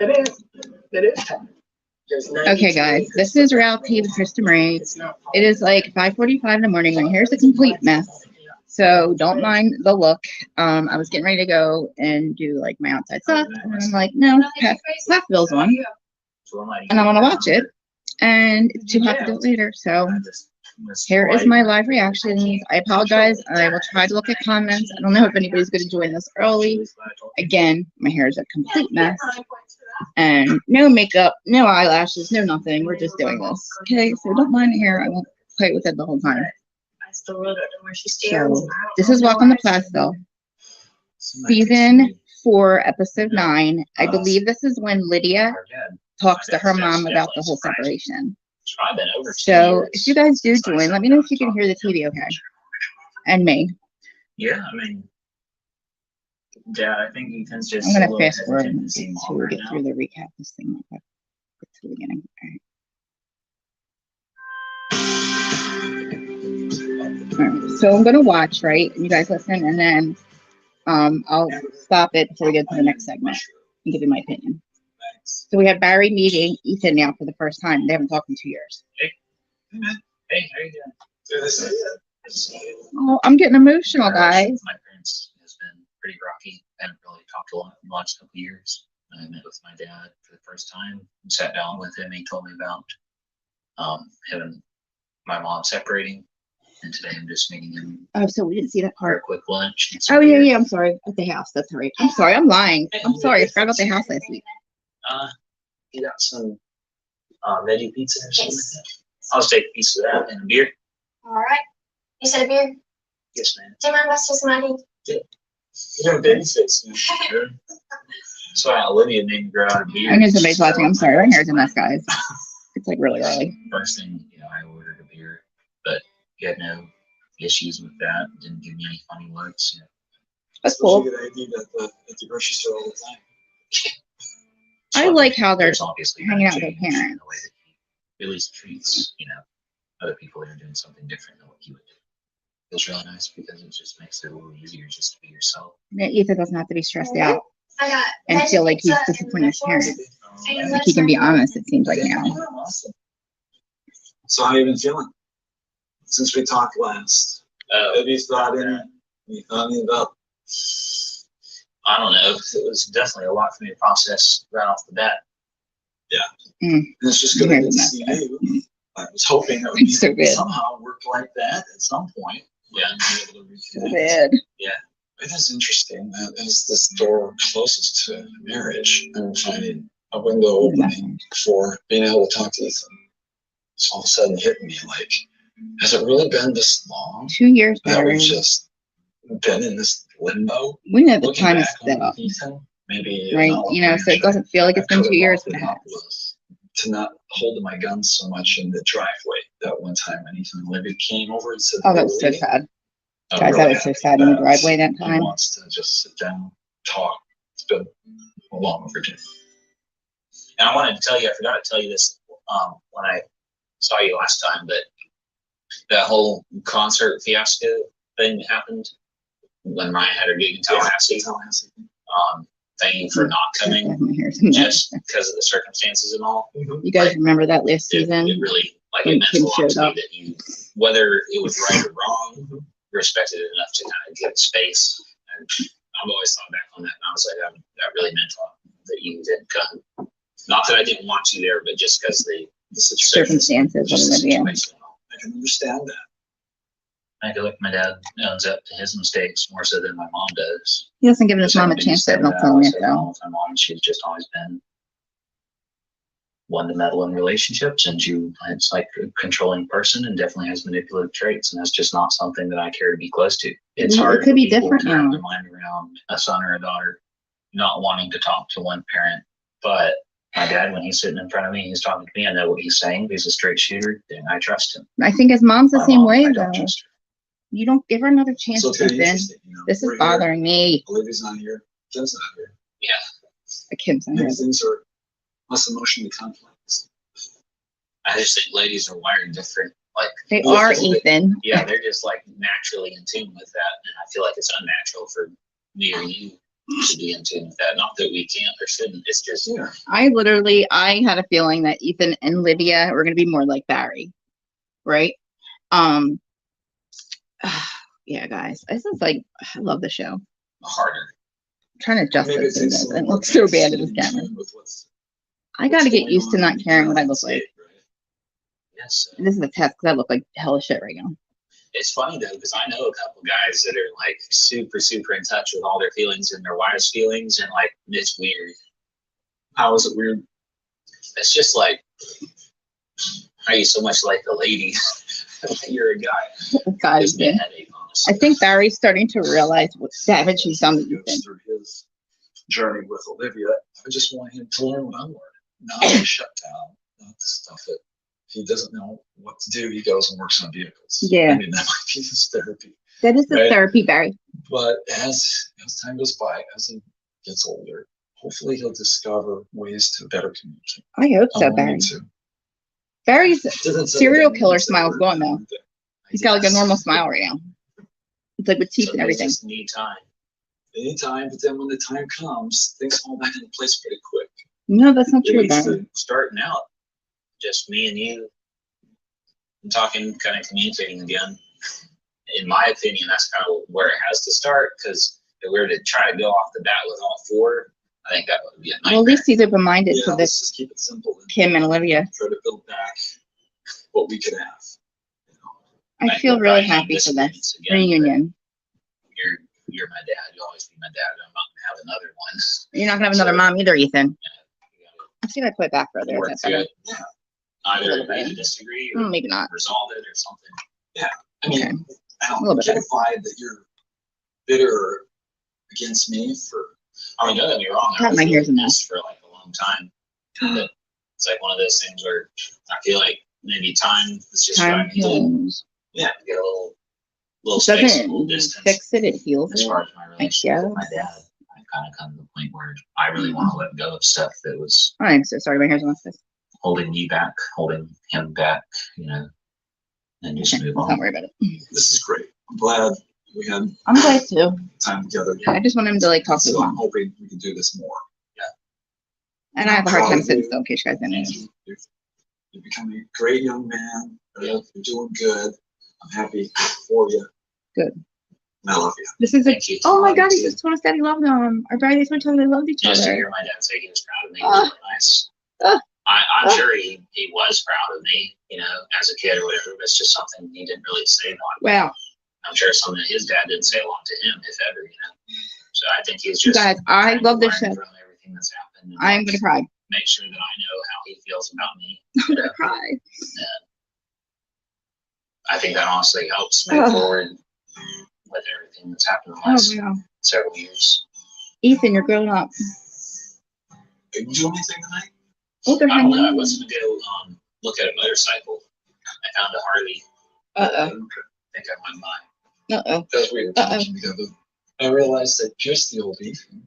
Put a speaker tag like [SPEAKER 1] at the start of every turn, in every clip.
[SPEAKER 1] It is. It is.
[SPEAKER 2] Okay, guys, this is reality with Krista Marie. It is like 5:45 in the morning. My hair's a complete mess, so don't mind the look. I was getting ready to go and do like my outside stuff, and I'm like, no, Plathville's on, and I want to watch it, and it's too hot to do it later. So here is my live reactions. I apologize. I will try to look at comments. I don't know if anybody's going to join this early. Again, my hair is a complete mess. And no makeup, no eyelashes, no nothing. We're just doing this. Okay, so don't mind the hair. I won't play with it the whole time. So this is Welcome to Plathville. Season 4, episode 9. I believe this is when Lydia talks to her mom about the whole separation. So if you guys do join, let me know if you can hear the TV okay. And me.
[SPEAKER 1] Yeah, I mean, Dad, I think Ethan's just.
[SPEAKER 2] I'm gonna fast forward and get through the recap this thing real quick. Get to the beginning. All right. So I'm gonna watch, right? And you guys listen, and then I'll stop it before we get to the next segment and give you my opinion. So we have Barry meeting Ethan now for the first time. They haven't talked in 2 years.
[SPEAKER 1] Hey, man. Hey, how you doing?
[SPEAKER 2] Oh, I'm getting emotional, guys.
[SPEAKER 1] My parents has been pretty rocky. I haven't really talked a lot in the last couple of years. I met with my dad for the first time and sat down with him. He told me about him and my mom separating. And today I'm just meeting him.
[SPEAKER 2] Oh, so we didn't see that
[SPEAKER 1] For a
[SPEAKER 2] part.
[SPEAKER 1] quick lunch.
[SPEAKER 2] Oh, yeah. I'm sorry. At the house. That's right. I'm sorry. I'm lying. I'm sorry. I forgot about the house last week.
[SPEAKER 1] You got some veggie pizza or something like that? I'll just take a piece of that and a beer.
[SPEAKER 3] All right. You said a beer?
[SPEAKER 1] Yes, ma'am.
[SPEAKER 3] Do you mind us just money?
[SPEAKER 1] Yeah. You have baby face. So Olivia named the girl out of beer.
[SPEAKER 2] I know somebody's watching. I'm sorry. My hair's a mess, guys. It's like really early.
[SPEAKER 1] First thing, I ordered a beer, but he had no issues with that. Didn't give me any funny looks.
[SPEAKER 2] That's cool.
[SPEAKER 4] Good idea at the grocery store all the time.
[SPEAKER 2] I like how they're
[SPEAKER 1] There's obviously
[SPEAKER 2] hanging out with
[SPEAKER 1] change
[SPEAKER 2] their
[SPEAKER 1] in
[SPEAKER 2] parents.
[SPEAKER 1] the way that he at least treats, other people that are doing something different than what he would do. Feels really nice because it just makes it a little easier just to be yourself.
[SPEAKER 2] Yeah, Ethan doesn't have to be stressed out
[SPEAKER 3] I got
[SPEAKER 2] and feel like he's disappointing his parents. Like he can be honest, it seems like now.
[SPEAKER 4] Awesome. So how you been feeling since we talked last? Have you thought any about?
[SPEAKER 1] I don't know. It was definitely a lot for me to process right off the bat.
[SPEAKER 4] Yeah. And it's just good to see you. I was hoping that we
[SPEAKER 2] So
[SPEAKER 4] could somehow work like that at some point.
[SPEAKER 1] Yeah.
[SPEAKER 4] And be able to
[SPEAKER 2] So
[SPEAKER 4] reconnect.
[SPEAKER 2] bad.
[SPEAKER 1] Yeah.
[SPEAKER 4] It is interesting that is this door closest to marriage and finding a window opening for being able to talk to Ethan. It's all of a sudden hitting me like, has it really been this long
[SPEAKER 2] 2 years,
[SPEAKER 4] that
[SPEAKER 2] Barry.
[SPEAKER 4] we've just been in this limbo?
[SPEAKER 2] We know the
[SPEAKER 4] Looking
[SPEAKER 2] time is
[SPEAKER 4] back
[SPEAKER 2] set
[SPEAKER 4] on
[SPEAKER 2] up,
[SPEAKER 4] Ethan, maybe
[SPEAKER 2] right? So it doesn't feel like it's been 2 years, but it has.
[SPEAKER 4] To not hold to my guns so much in the driveway that one time when Ethan and Olivia came over and said,
[SPEAKER 2] Oh, that was so sad.
[SPEAKER 4] I'm
[SPEAKER 2] Guys,
[SPEAKER 4] really
[SPEAKER 2] that was so
[SPEAKER 4] happy
[SPEAKER 2] sad in the
[SPEAKER 4] that
[SPEAKER 2] driveway that
[SPEAKER 4] he
[SPEAKER 2] time.
[SPEAKER 4] wants to just sit down, talk. It's been long overdue.
[SPEAKER 1] And I wanted to tell you, I forgot to tell you this when I saw you last time, but that whole concert fiasco thing that happened when Ryan had her gig in Tallahassee. Thank you for not coming
[SPEAKER 2] My hair's a mess.
[SPEAKER 1] just because of the circumstances and all.
[SPEAKER 2] You guys remember that last season?
[SPEAKER 1] It really, like,
[SPEAKER 2] when
[SPEAKER 1] it meant a
[SPEAKER 2] Kim
[SPEAKER 1] lot
[SPEAKER 2] showed
[SPEAKER 1] to me
[SPEAKER 2] up.
[SPEAKER 1] that you, whether it was right or wrong, respected it enough to kind of give space. And I've always thought back on that, and I was like, that really meant a lot that you didn't come. Not that I didn't want you there, but just because the
[SPEAKER 2] Circumstances
[SPEAKER 1] just the
[SPEAKER 2] of it, yeah.
[SPEAKER 1] situation.
[SPEAKER 4] I can understand that.
[SPEAKER 1] I feel like my dad owns up to his mistakes more so than my mom does.
[SPEAKER 2] He hasn't given his
[SPEAKER 1] Just
[SPEAKER 2] mom a
[SPEAKER 1] having
[SPEAKER 2] chance
[SPEAKER 1] to
[SPEAKER 2] to
[SPEAKER 1] say
[SPEAKER 2] not
[SPEAKER 1] that,
[SPEAKER 2] tell
[SPEAKER 1] I
[SPEAKER 2] me
[SPEAKER 1] say
[SPEAKER 2] it
[SPEAKER 1] that
[SPEAKER 2] though.
[SPEAKER 1] all the time. My mom, she's just always been one to meddle in relationships, and it's like a controlling person and definitely has manipulative traits, and that's just not something that I care to be close to. It's
[SPEAKER 2] It
[SPEAKER 1] hard
[SPEAKER 2] could
[SPEAKER 1] for
[SPEAKER 2] be
[SPEAKER 1] people
[SPEAKER 2] different
[SPEAKER 1] to wrap
[SPEAKER 2] now.
[SPEAKER 1] their mind around a son or a daughter not wanting to talk to one parent, but my dad, when he's sitting in front of me, he's talking to me, I know what he's saying. He's a straight shooter, and I trust him.
[SPEAKER 2] I think his mom's the
[SPEAKER 1] My
[SPEAKER 2] same
[SPEAKER 1] mom,
[SPEAKER 2] way
[SPEAKER 1] I
[SPEAKER 2] though.
[SPEAKER 1] don't trust her.
[SPEAKER 2] You don't give her another chance,
[SPEAKER 4] So it's kind of
[SPEAKER 2] Ethan.
[SPEAKER 4] interesting.
[SPEAKER 2] This
[SPEAKER 4] We're
[SPEAKER 2] is
[SPEAKER 4] here,
[SPEAKER 2] bothering me.
[SPEAKER 4] Olivia's not here. Kim's not here.
[SPEAKER 1] Yeah,
[SPEAKER 2] Kim's not
[SPEAKER 4] Maybe
[SPEAKER 2] here.
[SPEAKER 4] things are less emotionally complex.
[SPEAKER 1] I just think ladies are wired different. Like
[SPEAKER 2] They
[SPEAKER 1] look,
[SPEAKER 2] are,
[SPEAKER 1] it's a bit-
[SPEAKER 2] Ethan.
[SPEAKER 1] Yeah, they're just like naturally in tune with that, and I feel like it's unnatural for me or you to be in tune with that. Not that we can't or shouldn't. It's just
[SPEAKER 2] I had a feeling that Ethan and Lydia were going to be more like Barry, right? Um, yeah, guys, this is like, I love the show. I'm
[SPEAKER 1] harder.
[SPEAKER 2] trying to adjust
[SPEAKER 4] Maybe
[SPEAKER 2] this
[SPEAKER 4] it takes
[SPEAKER 2] thing.
[SPEAKER 4] a
[SPEAKER 2] It
[SPEAKER 4] little
[SPEAKER 2] looks so bad in
[SPEAKER 4] more
[SPEAKER 2] this camera.
[SPEAKER 4] time with what's
[SPEAKER 2] I got to get
[SPEAKER 4] going
[SPEAKER 2] used to
[SPEAKER 4] on
[SPEAKER 2] not
[SPEAKER 4] in the
[SPEAKER 2] caring what I look
[SPEAKER 4] landscape,
[SPEAKER 2] like.
[SPEAKER 4] right?
[SPEAKER 1] Yes.
[SPEAKER 2] This is a test because I look like hell of shit right now.
[SPEAKER 1] It's funny though, because I know a couple guys that are like super in touch with all their feelings and their wives' feelings, and like it's weird.
[SPEAKER 4] How is it weird?
[SPEAKER 1] It's just like, how you so much like a lady? You're a guy.
[SPEAKER 2] Guys,
[SPEAKER 1] Gives me a headache,
[SPEAKER 2] I
[SPEAKER 1] honestly.
[SPEAKER 2] think Barry's starting to realize what damage he's done to
[SPEAKER 4] He
[SPEAKER 2] Ethan.
[SPEAKER 4] goes through his journey with Olivia. I just want him to learn what I'm learning. Not to shut down, not the stuff that he doesn't know what to do. He goes and works on vehicles.
[SPEAKER 2] Yeah.
[SPEAKER 4] I mean, that might be his therapy.
[SPEAKER 2] That is the
[SPEAKER 4] Right.
[SPEAKER 2] therapy, Barry.
[SPEAKER 4] But as time goes by, as he gets older, hopefully he'll discover ways to better communicate.
[SPEAKER 2] I hope so,
[SPEAKER 4] I want him
[SPEAKER 2] Barry.
[SPEAKER 4] to.
[SPEAKER 2] Barry's
[SPEAKER 4] Doesn't say
[SPEAKER 2] serial
[SPEAKER 4] that
[SPEAKER 2] killer
[SPEAKER 4] means that
[SPEAKER 2] smile's
[SPEAKER 4] we're
[SPEAKER 2] gone though.
[SPEAKER 4] doing that.
[SPEAKER 2] He's got like a normal smile right now. It's like with teeth
[SPEAKER 1] So
[SPEAKER 2] and
[SPEAKER 1] they
[SPEAKER 2] everything.
[SPEAKER 1] just need time.
[SPEAKER 4] Anytime, but then when the time comes, things fall back into place pretty quick.
[SPEAKER 2] No, that's not
[SPEAKER 4] At
[SPEAKER 2] true,
[SPEAKER 4] least
[SPEAKER 2] Barry.
[SPEAKER 1] Starting out, just me and you, and talking, kind of communicating again. In my opinion, that's kind of where it has to start, because if we were to try to go off the bat with all four, I think that would be a nightmare.
[SPEAKER 2] Well, at least he's open-minded
[SPEAKER 4] Yeah,
[SPEAKER 2] to
[SPEAKER 4] let's
[SPEAKER 2] this
[SPEAKER 4] just keep it simple.
[SPEAKER 2] Kim and Olivia.
[SPEAKER 4] Try to build back what we could have.
[SPEAKER 2] I feel really happy for this reunion.
[SPEAKER 1] You're my dad. You'll always be my dad. I'm not gonna have another one.
[SPEAKER 2] You're not gonna have another mom either, Ethan.
[SPEAKER 1] You
[SPEAKER 2] I see I put it back further.
[SPEAKER 1] gotta
[SPEAKER 2] Is
[SPEAKER 1] work
[SPEAKER 2] that
[SPEAKER 1] through
[SPEAKER 2] better?
[SPEAKER 1] it. Either
[SPEAKER 2] little
[SPEAKER 1] agree
[SPEAKER 2] bit.
[SPEAKER 1] to disagree or
[SPEAKER 2] Maybe not.
[SPEAKER 1] resolve it or something.
[SPEAKER 4] I mean,
[SPEAKER 2] Okay.
[SPEAKER 4] I
[SPEAKER 2] A little
[SPEAKER 4] don't
[SPEAKER 2] bit
[SPEAKER 4] get a vibe that you're bitter against me for.
[SPEAKER 1] I mean, don't get me wrong.
[SPEAKER 2] God,
[SPEAKER 1] I was
[SPEAKER 2] my
[SPEAKER 1] really
[SPEAKER 2] hair's a mess.
[SPEAKER 1] pissed for like a long time. But it's like one of those things where I feel like maybe time is just what I
[SPEAKER 2] Time
[SPEAKER 1] needed.
[SPEAKER 2] heals.
[SPEAKER 1] Yeah, get a little space, a little
[SPEAKER 2] Doesn't
[SPEAKER 1] distance.
[SPEAKER 2] fix it, it heals
[SPEAKER 1] As
[SPEAKER 2] it.
[SPEAKER 1] far as my relationship with my
[SPEAKER 2] guess.
[SPEAKER 1] dad, I've kind of come to the point where I really want to let go of stuff that was
[SPEAKER 2] I'm so sorry, my hair's a mess.
[SPEAKER 1] holding me back, holding him back, and just
[SPEAKER 2] Okay,
[SPEAKER 1] move
[SPEAKER 2] let's
[SPEAKER 1] on.
[SPEAKER 2] not worry about it.
[SPEAKER 4] This is great. I'm glad we had
[SPEAKER 2] I'm glad too.
[SPEAKER 4] time together.
[SPEAKER 2] I just want him to like talk to his
[SPEAKER 4] So I'm
[SPEAKER 2] mom.
[SPEAKER 4] hoping we can do this more.
[SPEAKER 2] And I have a hard time
[SPEAKER 4] Proud of
[SPEAKER 2] sitting
[SPEAKER 4] you.
[SPEAKER 2] still in case you guys didn't know.
[SPEAKER 4] You're becoming a great young man. You're doing good. I'm happy for you.
[SPEAKER 2] Good.
[SPEAKER 4] And I love you.
[SPEAKER 2] This is a,
[SPEAKER 1] Thank you.
[SPEAKER 2] oh my
[SPEAKER 1] Love
[SPEAKER 2] god,
[SPEAKER 1] you
[SPEAKER 2] he
[SPEAKER 1] too.
[SPEAKER 2] just told us that he loved them. Our Barry, they told they loved each
[SPEAKER 1] Just to
[SPEAKER 2] other.
[SPEAKER 1] hear my dad say he was proud of me
[SPEAKER 2] Ah.
[SPEAKER 1] was really nice.
[SPEAKER 2] Ah.
[SPEAKER 1] I'm
[SPEAKER 2] Ah.
[SPEAKER 1] sure he was proud of me, as a kid or whatever, but it's just something he didn't really say a lot.
[SPEAKER 2] Wow.
[SPEAKER 1] I'm sure something his dad didn't say a lot to him, if ever, So I think he's
[SPEAKER 2] You
[SPEAKER 1] just
[SPEAKER 2] guys, I
[SPEAKER 1] trying to
[SPEAKER 2] love this
[SPEAKER 1] learn
[SPEAKER 2] show.
[SPEAKER 1] from everything that's happened. And
[SPEAKER 2] I'm gonna cry.
[SPEAKER 1] make sure that I know how he feels about me.
[SPEAKER 2] I'm gonna cry.
[SPEAKER 1] I think that honestly helps move
[SPEAKER 2] Oh.
[SPEAKER 1] forward with everything that's happened in the
[SPEAKER 2] Oh
[SPEAKER 1] last
[SPEAKER 2] wow.
[SPEAKER 1] several years.
[SPEAKER 2] Ethan, you're grown up.
[SPEAKER 4] Did you do anything tonight?
[SPEAKER 2] Oh, they're
[SPEAKER 1] I don't know. I
[SPEAKER 2] hanging.
[SPEAKER 1] was gonna go look at a motorcycle. I found a Harley.
[SPEAKER 2] Uh-oh.
[SPEAKER 1] I think I went by.
[SPEAKER 2] Uh-oh.
[SPEAKER 4] As we were
[SPEAKER 2] Uh-oh.
[SPEAKER 4] talking together, I realized that just the old Ethan.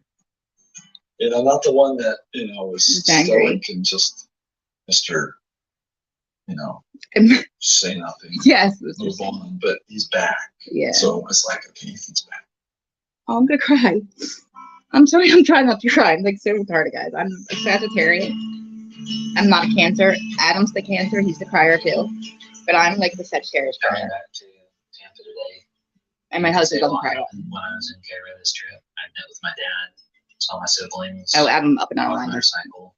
[SPEAKER 4] Not the one that, was
[SPEAKER 2] Was angry.
[SPEAKER 4] stoic and just Mr. Say nothing,
[SPEAKER 2] Yes.
[SPEAKER 4] move on, but he's back.
[SPEAKER 2] Yeah.
[SPEAKER 4] So it's like, okay, Ethan's back.
[SPEAKER 2] Oh, I'm gonna cry. I'm sorry, I'm trying not to cry. I'm like so retarded, guys. I'm a Sagittarius. I'm not a Cancer. Adam's the Cancer. He's the crier too. But I'm like the Sagittarius
[SPEAKER 1] Coming
[SPEAKER 2] crier.
[SPEAKER 1] back to Tampa today.
[SPEAKER 2] And my husband doesn't cry.
[SPEAKER 1] When I was in Canada this trip, I met with my dad, saw my siblings.
[SPEAKER 2] Oh, Adam up and
[SPEAKER 1] on a
[SPEAKER 2] online.
[SPEAKER 1] motorcycle.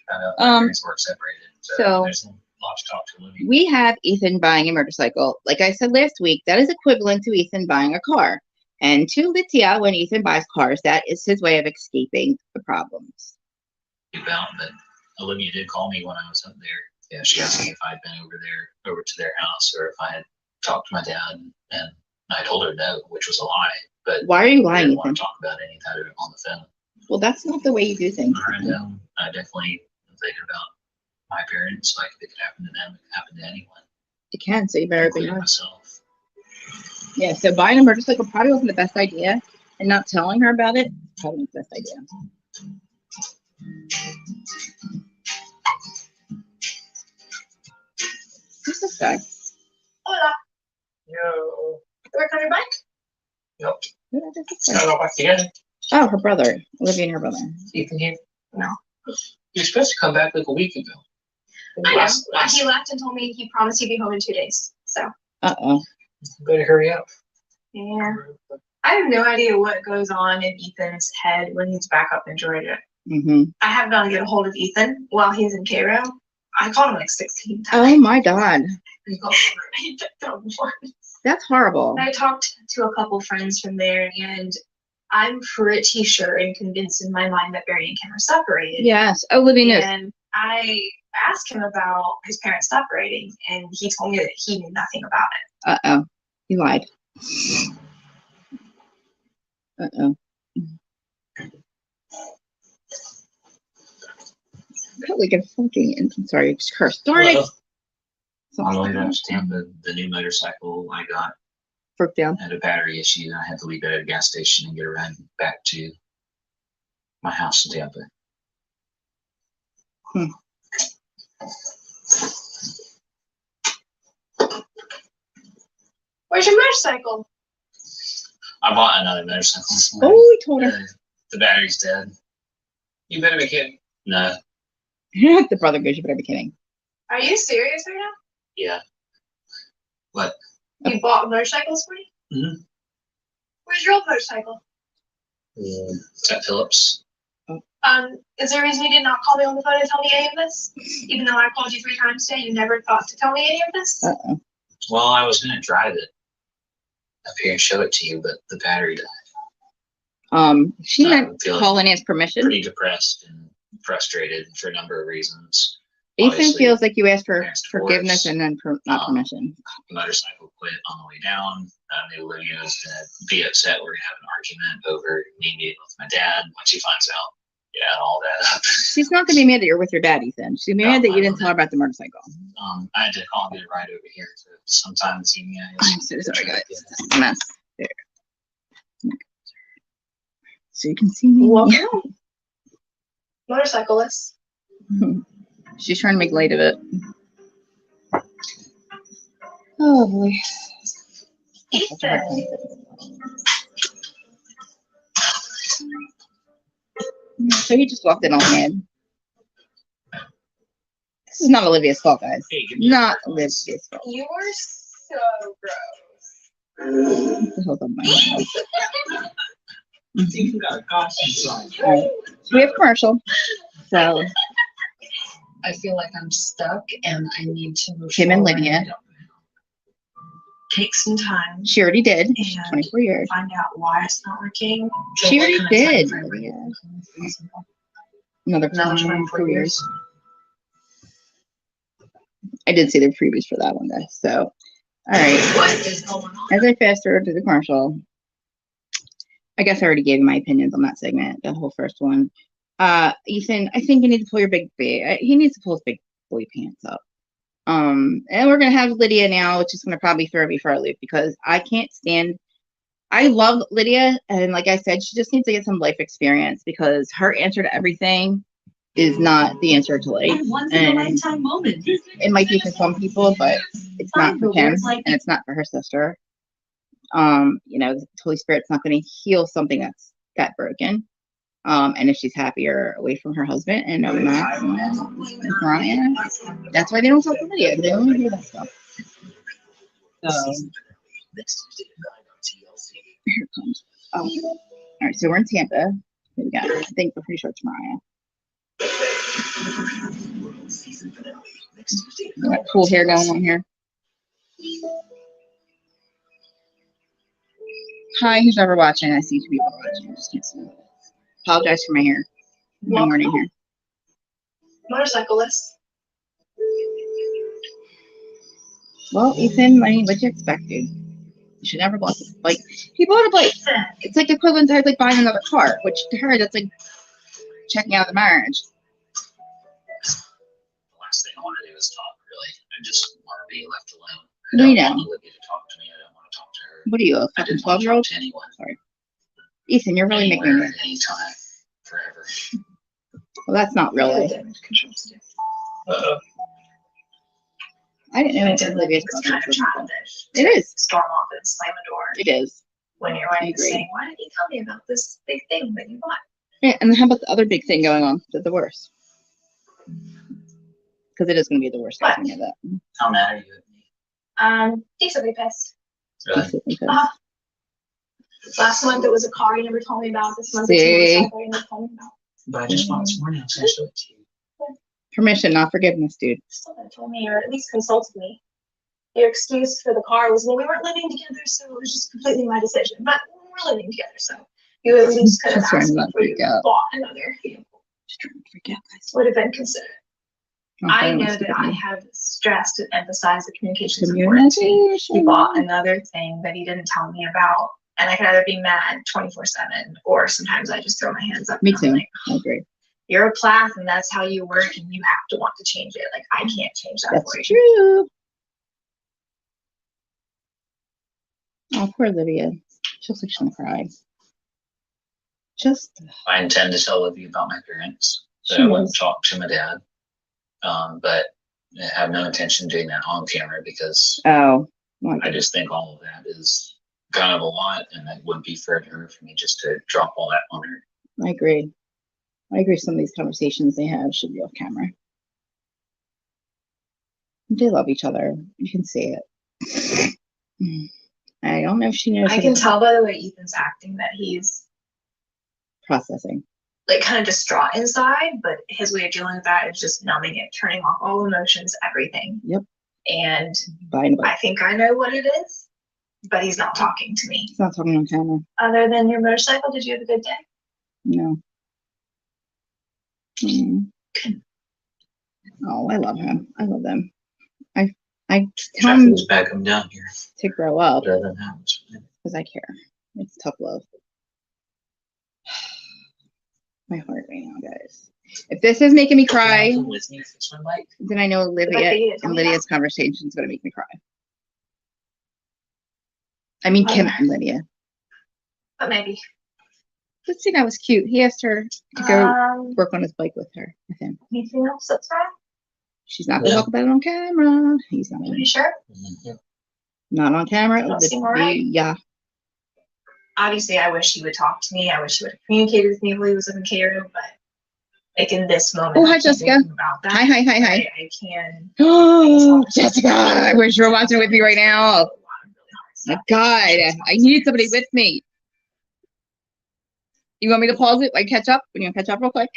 [SPEAKER 1] Found out my parents were separated.
[SPEAKER 2] So-
[SPEAKER 1] there's a lot to talk to Olivia.
[SPEAKER 2] We have Ethan buying a motorcycle. Like I said last week, that is equivalent to Ethan buying a car. And to Lydia, when Ethan buys cars, that is his way of escaping the problems.
[SPEAKER 1] About, but Olivia did call me when I was up there. Yeah, she asked me if I'd been over to their house, or if I had talked to my dad, and I told her no, which was a lie. But
[SPEAKER 2] Why are you
[SPEAKER 1] I
[SPEAKER 2] lying,
[SPEAKER 1] didn't want
[SPEAKER 2] Ethan?
[SPEAKER 1] to talk about any of it on the phone.
[SPEAKER 2] Well, that's not the way you do things.
[SPEAKER 1] I know. I definitely am thinking about my parents, like if it could happen to them, it could happen to anyone,
[SPEAKER 2] You can, so you better open
[SPEAKER 1] including
[SPEAKER 2] your eyes.
[SPEAKER 1] myself.
[SPEAKER 2] Yeah, so buying a motorcycle probably wasn't the best idea. And not telling her about it, probably wasn't the best idea. Who's this guy?
[SPEAKER 3] Hola.
[SPEAKER 1] Yo.
[SPEAKER 3] Work on your bike?
[SPEAKER 1] Yep.
[SPEAKER 2] Who is this
[SPEAKER 1] Gotta
[SPEAKER 2] guy?
[SPEAKER 1] go back together.
[SPEAKER 2] Oh, her brother. Olivia and her brother.
[SPEAKER 5] Ethan here.
[SPEAKER 3] No.
[SPEAKER 5] You're supposed to come back like a week ago.
[SPEAKER 3] I know. He left and told me he promised he'd be home in 2 days. So.
[SPEAKER 2] Uh-oh.
[SPEAKER 5] You better hurry up.
[SPEAKER 3] Yeah. I have no idea what goes on in Ethan's head when he's back up in Georgia.
[SPEAKER 2] Mm-hmm.
[SPEAKER 3] I have not get a hold of Ethan while he's in Cairo. I called him like 16
[SPEAKER 2] Oh
[SPEAKER 3] times.
[SPEAKER 2] my God.
[SPEAKER 3] He picked up one.
[SPEAKER 2] That's horrible.
[SPEAKER 3] I talked to a couple friends from there, and I'm pretty sure and convinced in my mind that Barry and Ken are separated.
[SPEAKER 2] Yes. Olivia knows.
[SPEAKER 3] And I asked him about his parents separating, and he told me that he knew nothing about it.
[SPEAKER 2] Uh-oh. He lied. Uh-oh. Probably get fucking, I'm sorry, just curse. Darn it.
[SPEAKER 1] On the way back to Tampa, the new motorcycle I got
[SPEAKER 2] Broke down.
[SPEAKER 1] had a battery issue, and I had to leave it at a gas station and get a ride back to my house in Tampa.
[SPEAKER 3] Where's your motorcycle?
[SPEAKER 1] I bought another motorcycle this morning.
[SPEAKER 2] Oh, he told her.
[SPEAKER 1] The battery's dead. You better be kidding. No.
[SPEAKER 2] The brother goes, you better be kidding.
[SPEAKER 3] Are you serious right now?
[SPEAKER 1] Yeah. What?
[SPEAKER 3] You bought a motorcycle this morning?
[SPEAKER 1] Mm-hmm.
[SPEAKER 3] Where's your old motorcycle?
[SPEAKER 1] It's at Phillips.
[SPEAKER 3] Is there a reason you did not call me on the phone to tell me any of this? Even though I called you 3 times today, you never thought to tell me any of this?
[SPEAKER 2] Uh-oh.
[SPEAKER 1] Well, I was going to drive it up here and show it to you, but the battery died.
[SPEAKER 2] She
[SPEAKER 1] I'm
[SPEAKER 2] meant
[SPEAKER 1] feeling
[SPEAKER 2] call and ask permission.
[SPEAKER 1] Pretty depressed and frustrated for a number of reasons.
[SPEAKER 2] Ethan
[SPEAKER 1] Obviously,
[SPEAKER 2] feels like you asked for
[SPEAKER 1] parents'
[SPEAKER 2] forgiveness
[SPEAKER 1] divorce,
[SPEAKER 2] and then not permission.
[SPEAKER 1] the motorcycle quit on the way down. I knew Olivia was going to be upset. We're going to have an argument over me meeting with my dad when she finds out. Yeah, all that up.
[SPEAKER 2] She's not going to be mad that you're with your dad, Ethan. She's gonna be mad that you didn't tell her about the motorcycle.
[SPEAKER 1] I had to call and get a ride over here to sometime this evening.
[SPEAKER 2] I'm so sorry, guys. This is a mess. There. So you can see me.
[SPEAKER 3] Welcome. Motorcyclist.
[SPEAKER 2] She's trying to make light of it. Oh boy.
[SPEAKER 3] Ethan.
[SPEAKER 2] So he just walked in all mad. This is not Olivia's fault, guys.
[SPEAKER 1] Hey, give me
[SPEAKER 2] Not
[SPEAKER 1] a-
[SPEAKER 2] Olivia's fault.
[SPEAKER 3] You are so gross.
[SPEAKER 2] What the hell's on my hand?
[SPEAKER 5] You got a costume sign.
[SPEAKER 2] All right. So we have commercial. So
[SPEAKER 6] I feel like I'm stuck and I need to move
[SPEAKER 2] Kim and
[SPEAKER 6] forward.
[SPEAKER 2] Lydia,
[SPEAKER 6] Take some time
[SPEAKER 2] she already did.
[SPEAKER 6] and
[SPEAKER 2] 24 years.
[SPEAKER 6] find out why it's not working.
[SPEAKER 2] She already
[SPEAKER 6] What kind of
[SPEAKER 2] did.
[SPEAKER 6] time frame
[SPEAKER 2] Yeah.
[SPEAKER 6] we're using.
[SPEAKER 2] Another
[SPEAKER 6] Another
[SPEAKER 2] 24
[SPEAKER 6] 24
[SPEAKER 2] years. I did see the previews for that one, guys. So, all right.
[SPEAKER 6] What is going on?
[SPEAKER 2] As I fast forward to the commercial, I guess I already gave my opinions on that segment, the whole first one. Ethan, I think you need to pull your he needs to pull his big boy pants up. And we're gonna have Lydia now, which is gonna probably throw me for a loop because I can't stand. I love Lydia, and like I said, she just needs to get some life experience because her answer to everything is not the answer to life.
[SPEAKER 6] Once in a
[SPEAKER 2] And
[SPEAKER 6] lifetime moment.
[SPEAKER 2] it might be for some people, but it's not for Kim, and it's not for her sister. You know, the Holy Spirit's not going to heal something that's that broken. And if she's happier away from her husband and not with Mariah, that's why they don't talk to Lydia. They only do that stuff. So here it comes. Oh. All right, so we're in Tampa. Here we go. I think we're pretty sure it's Mariah. Got cool hair going on here. Hi, who's ever watching? I see 2 people watching. I just can't see it. Apologize for my hair. My morning hair.
[SPEAKER 3] Motorcyclist.
[SPEAKER 2] Well, Ethan, I mean, what you expect, dude? You should never block it. Like, he bought a bike. It's like equivalent to like buying another car, which to her, that's like checking out the marriage.
[SPEAKER 1] The last thing I want to do is talk, really. I just want to be left alone.
[SPEAKER 2] What do you know?
[SPEAKER 1] I don't want Olivia to talk to me. I don't want to talk to her.
[SPEAKER 2] What are you, a
[SPEAKER 1] I
[SPEAKER 2] fucking
[SPEAKER 1] didn't want to
[SPEAKER 2] 12-year-old?
[SPEAKER 1] talk to anyone.
[SPEAKER 2] Sorry. Ethan, you're really making
[SPEAKER 1] Anywhere,
[SPEAKER 2] me.
[SPEAKER 1] anytime, forever.
[SPEAKER 2] Well, that's not really. I didn't know
[SPEAKER 6] I
[SPEAKER 2] it was
[SPEAKER 6] did
[SPEAKER 2] Olivia's
[SPEAKER 6] It's
[SPEAKER 2] brother.
[SPEAKER 6] kind of childish.
[SPEAKER 2] It is.
[SPEAKER 6] Storm off and slam a door.
[SPEAKER 2] It is.
[SPEAKER 3] when your
[SPEAKER 2] I
[SPEAKER 3] wife is
[SPEAKER 2] agree.
[SPEAKER 3] saying, why didn't you tell me about this big thing that you bought?
[SPEAKER 2] Yeah, and how about the other big thing going on? The divorce. Because it is going to be the worst
[SPEAKER 3] What?
[SPEAKER 2] thing of that.
[SPEAKER 1] How mad are you at me?
[SPEAKER 3] Decently pissed.
[SPEAKER 1] Really?
[SPEAKER 2] Because-
[SPEAKER 3] Last month it was a car you never told me about. This month it's a
[SPEAKER 2] See?
[SPEAKER 3] motorcycle you never told me about.
[SPEAKER 5] But I just bought this morning, I was gonna show it to you.
[SPEAKER 2] Permission, not forgiveness, dude.
[SPEAKER 3] Still could have told me, or at least consulted me. Your excuse for the car was, well, we weren't living together, so it was just completely my decision. But we're living together, so you at least could have
[SPEAKER 2] Just trying
[SPEAKER 3] asked
[SPEAKER 2] to
[SPEAKER 3] me
[SPEAKER 2] not
[SPEAKER 3] before you
[SPEAKER 2] freak out.
[SPEAKER 3] bought another vehicle.
[SPEAKER 2] Just trying to forget, guys.
[SPEAKER 3] Would have been considered. I
[SPEAKER 2] Okay,
[SPEAKER 3] know
[SPEAKER 2] let's
[SPEAKER 3] that
[SPEAKER 2] do
[SPEAKER 3] I
[SPEAKER 2] it.
[SPEAKER 3] have stressed and emphasized that communication is important to me.
[SPEAKER 2] Communication.
[SPEAKER 3] He bought another thing that he didn't tell me about, and I can either be mad 24/7, or sometimes I just throw my hands up.
[SPEAKER 2] Me
[SPEAKER 3] and I'm
[SPEAKER 2] too.
[SPEAKER 3] like,
[SPEAKER 2] I agree.
[SPEAKER 3] you're a Plath, and that's how you work, and you have to want to change it. Like, I can't change that
[SPEAKER 2] That's
[SPEAKER 3] for you.
[SPEAKER 2] true. Oh, poor Lydia. She looks like she's gonna cry. Just
[SPEAKER 1] I intend to tell Olivia about my parents. So
[SPEAKER 2] She
[SPEAKER 1] I went and
[SPEAKER 2] was.
[SPEAKER 1] talked to my dad. But I have no intention of doing that on camera because
[SPEAKER 2] oh my
[SPEAKER 1] I
[SPEAKER 2] God.
[SPEAKER 1] just think all of that is kind of a lot, and it wouldn't be fair to her for me just to drop all that on her.
[SPEAKER 2] I agree. I agree. Some of these conversations they have should be off camera. They love each other. You can see it. I don't know if she knows
[SPEAKER 3] I
[SPEAKER 2] how
[SPEAKER 3] can
[SPEAKER 2] to
[SPEAKER 3] tell by the way Ethan's acting that he's
[SPEAKER 2] processing.
[SPEAKER 3] like kind of distraught inside, but his way of dealing with that is just numbing it, turning off all emotions, everything.
[SPEAKER 2] Yep.
[SPEAKER 3] And
[SPEAKER 2] Bye.
[SPEAKER 3] I think I know what it is, but he's not talking to me.
[SPEAKER 2] He's not talking on camera.
[SPEAKER 3] Other than your motorcycle, did you have a good day?
[SPEAKER 2] No. Mm. Oh, I love him. I love them. I tell him
[SPEAKER 1] Traffic's back come down here.
[SPEAKER 2] to grow up
[SPEAKER 1] Better than that.
[SPEAKER 2] because I care. It's tough love. My heart right now, guys. If this is making me cry,
[SPEAKER 1] With me for swim bike.
[SPEAKER 2] then I know Olivia
[SPEAKER 3] you didn't tell
[SPEAKER 2] and
[SPEAKER 3] me
[SPEAKER 2] Lydia's conversation is going to make me cry. I mean, Kim and Lydia.
[SPEAKER 3] But maybe.
[SPEAKER 2] Let's see, that was cute. He asked her to go
[SPEAKER 3] Um,
[SPEAKER 2] work on his bike with her, with him.
[SPEAKER 3] anything else that's right?
[SPEAKER 2] She's not going to
[SPEAKER 1] Yeah.
[SPEAKER 2] talk about it on camera. He's not
[SPEAKER 3] Are
[SPEAKER 2] gonna-
[SPEAKER 3] you sure?
[SPEAKER 2] not on camera.
[SPEAKER 3] Don't seem alright?
[SPEAKER 2] Yeah.
[SPEAKER 3] Obviously, I wish he would talk to me. I wish he would have communicated with me while he was in Cairo, but like in this moment,
[SPEAKER 2] Oh,
[SPEAKER 3] I
[SPEAKER 2] hi,
[SPEAKER 3] can't do
[SPEAKER 2] Jessica.
[SPEAKER 3] anything about that.
[SPEAKER 2] Hi.
[SPEAKER 3] I can.
[SPEAKER 2] Oh, Jessica, I wish you were watching with me right now. My God, I need somebody with me. You want me to pause it? Like catch up? You want to catch up real quick?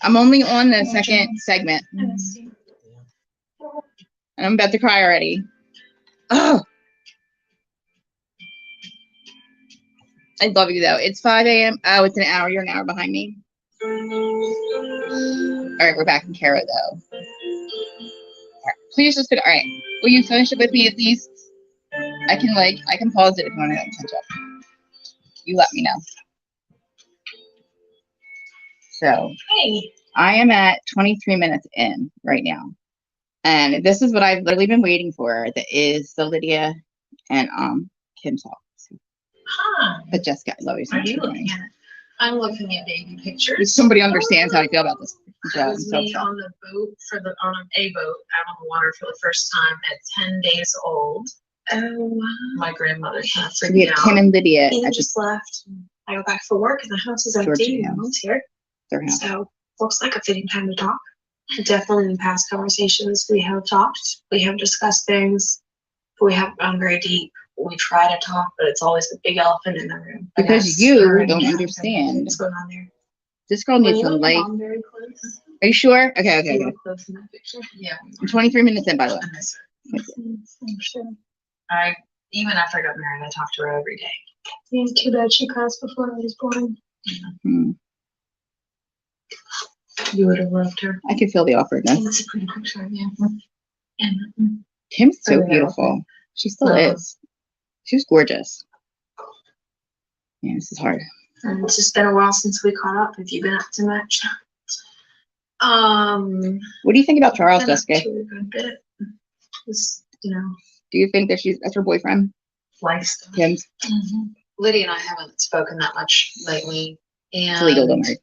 [SPEAKER 2] I'm only on the second segment,
[SPEAKER 3] I miss you.
[SPEAKER 2] and I'm about to cry already. Oh, I love you though. It's 5 a.m. Oh, it's an hour. You're an hour behind me. All right, we're back in Kara though. All right, please just all right. Will you finish it with me at least? I can pause it if you want to catch up. You let me know. So
[SPEAKER 3] Hey,
[SPEAKER 2] I am at 23 minutes in right now. And this is what I've literally been waiting for. That is the Lydia and Kim talk.
[SPEAKER 6] Huh.
[SPEAKER 2] But Jessica, I love you so
[SPEAKER 6] Are
[SPEAKER 2] much.
[SPEAKER 6] you
[SPEAKER 2] for
[SPEAKER 6] looking
[SPEAKER 2] joining.
[SPEAKER 6] at? I'm looking at baby
[SPEAKER 2] If
[SPEAKER 6] pictures.
[SPEAKER 2] somebody understands how I feel about this
[SPEAKER 6] It
[SPEAKER 2] job, I'm
[SPEAKER 6] was
[SPEAKER 2] so
[SPEAKER 6] me
[SPEAKER 2] upset.
[SPEAKER 6] on the boat on a boat out on the water for the first time at 10 days old.
[SPEAKER 3] oh wow.
[SPEAKER 6] My grandmother kind of
[SPEAKER 2] So
[SPEAKER 6] freaked
[SPEAKER 2] we
[SPEAKER 6] me
[SPEAKER 2] have
[SPEAKER 6] out.
[SPEAKER 2] Kim and Lydia
[SPEAKER 3] Ian
[SPEAKER 2] at
[SPEAKER 3] just left. I go back for work and the house is
[SPEAKER 2] Georgia
[SPEAKER 3] empty. No
[SPEAKER 2] house.
[SPEAKER 3] one's here.
[SPEAKER 2] their house.
[SPEAKER 3] So looks like a fitting time to talk. Definitely in past conversations we have talked. We have discussed things. We haven't gone very deep. We try to talk, but it's always the big elephant in the room. And
[SPEAKER 2] Because
[SPEAKER 3] that's
[SPEAKER 2] you
[SPEAKER 3] her and
[SPEAKER 2] don't
[SPEAKER 3] Jeff.
[SPEAKER 2] understand.
[SPEAKER 3] What's going on there?
[SPEAKER 2] This girl
[SPEAKER 3] Were
[SPEAKER 2] needs
[SPEAKER 3] you
[SPEAKER 2] some
[SPEAKER 3] and
[SPEAKER 2] light.
[SPEAKER 3] your mom very close?
[SPEAKER 2] Are you sure? Okay.
[SPEAKER 3] You were close in that picture.
[SPEAKER 6] Yeah.
[SPEAKER 2] I'm 23 minutes in, by the way.
[SPEAKER 6] I miss her.
[SPEAKER 3] I'm sure.
[SPEAKER 6] Even after I got married, I talked to her every day.
[SPEAKER 3] Yeah, too bad she passed before I was born.
[SPEAKER 2] Hmm.
[SPEAKER 3] You would have loved her.
[SPEAKER 2] I can feel the awkwardness.
[SPEAKER 3] It's a pretty picture, yeah. And
[SPEAKER 2] Kim's so
[SPEAKER 3] I know.
[SPEAKER 2] beautiful. She still
[SPEAKER 3] Uh-huh.
[SPEAKER 2] is. She's gorgeous. Yeah, this is hard.
[SPEAKER 3] it's just been a while since we caught up. Have you been up to much?
[SPEAKER 2] What do you think about Charles,
[SPEAKER 3] been up
[SPEAKER 2] Jessica?
[SPEAKER 3] to a good bit. Just,
[SPEAKER 2] Do you think that that's her boyfriend?
[SPEAKER 3] life stuff.
[SPEAKER 2] Kim's?
[SPEAKER 6] Lydia and I haven't spoken that much lately. And
[SPEAKER 2] It's legal, don't worry.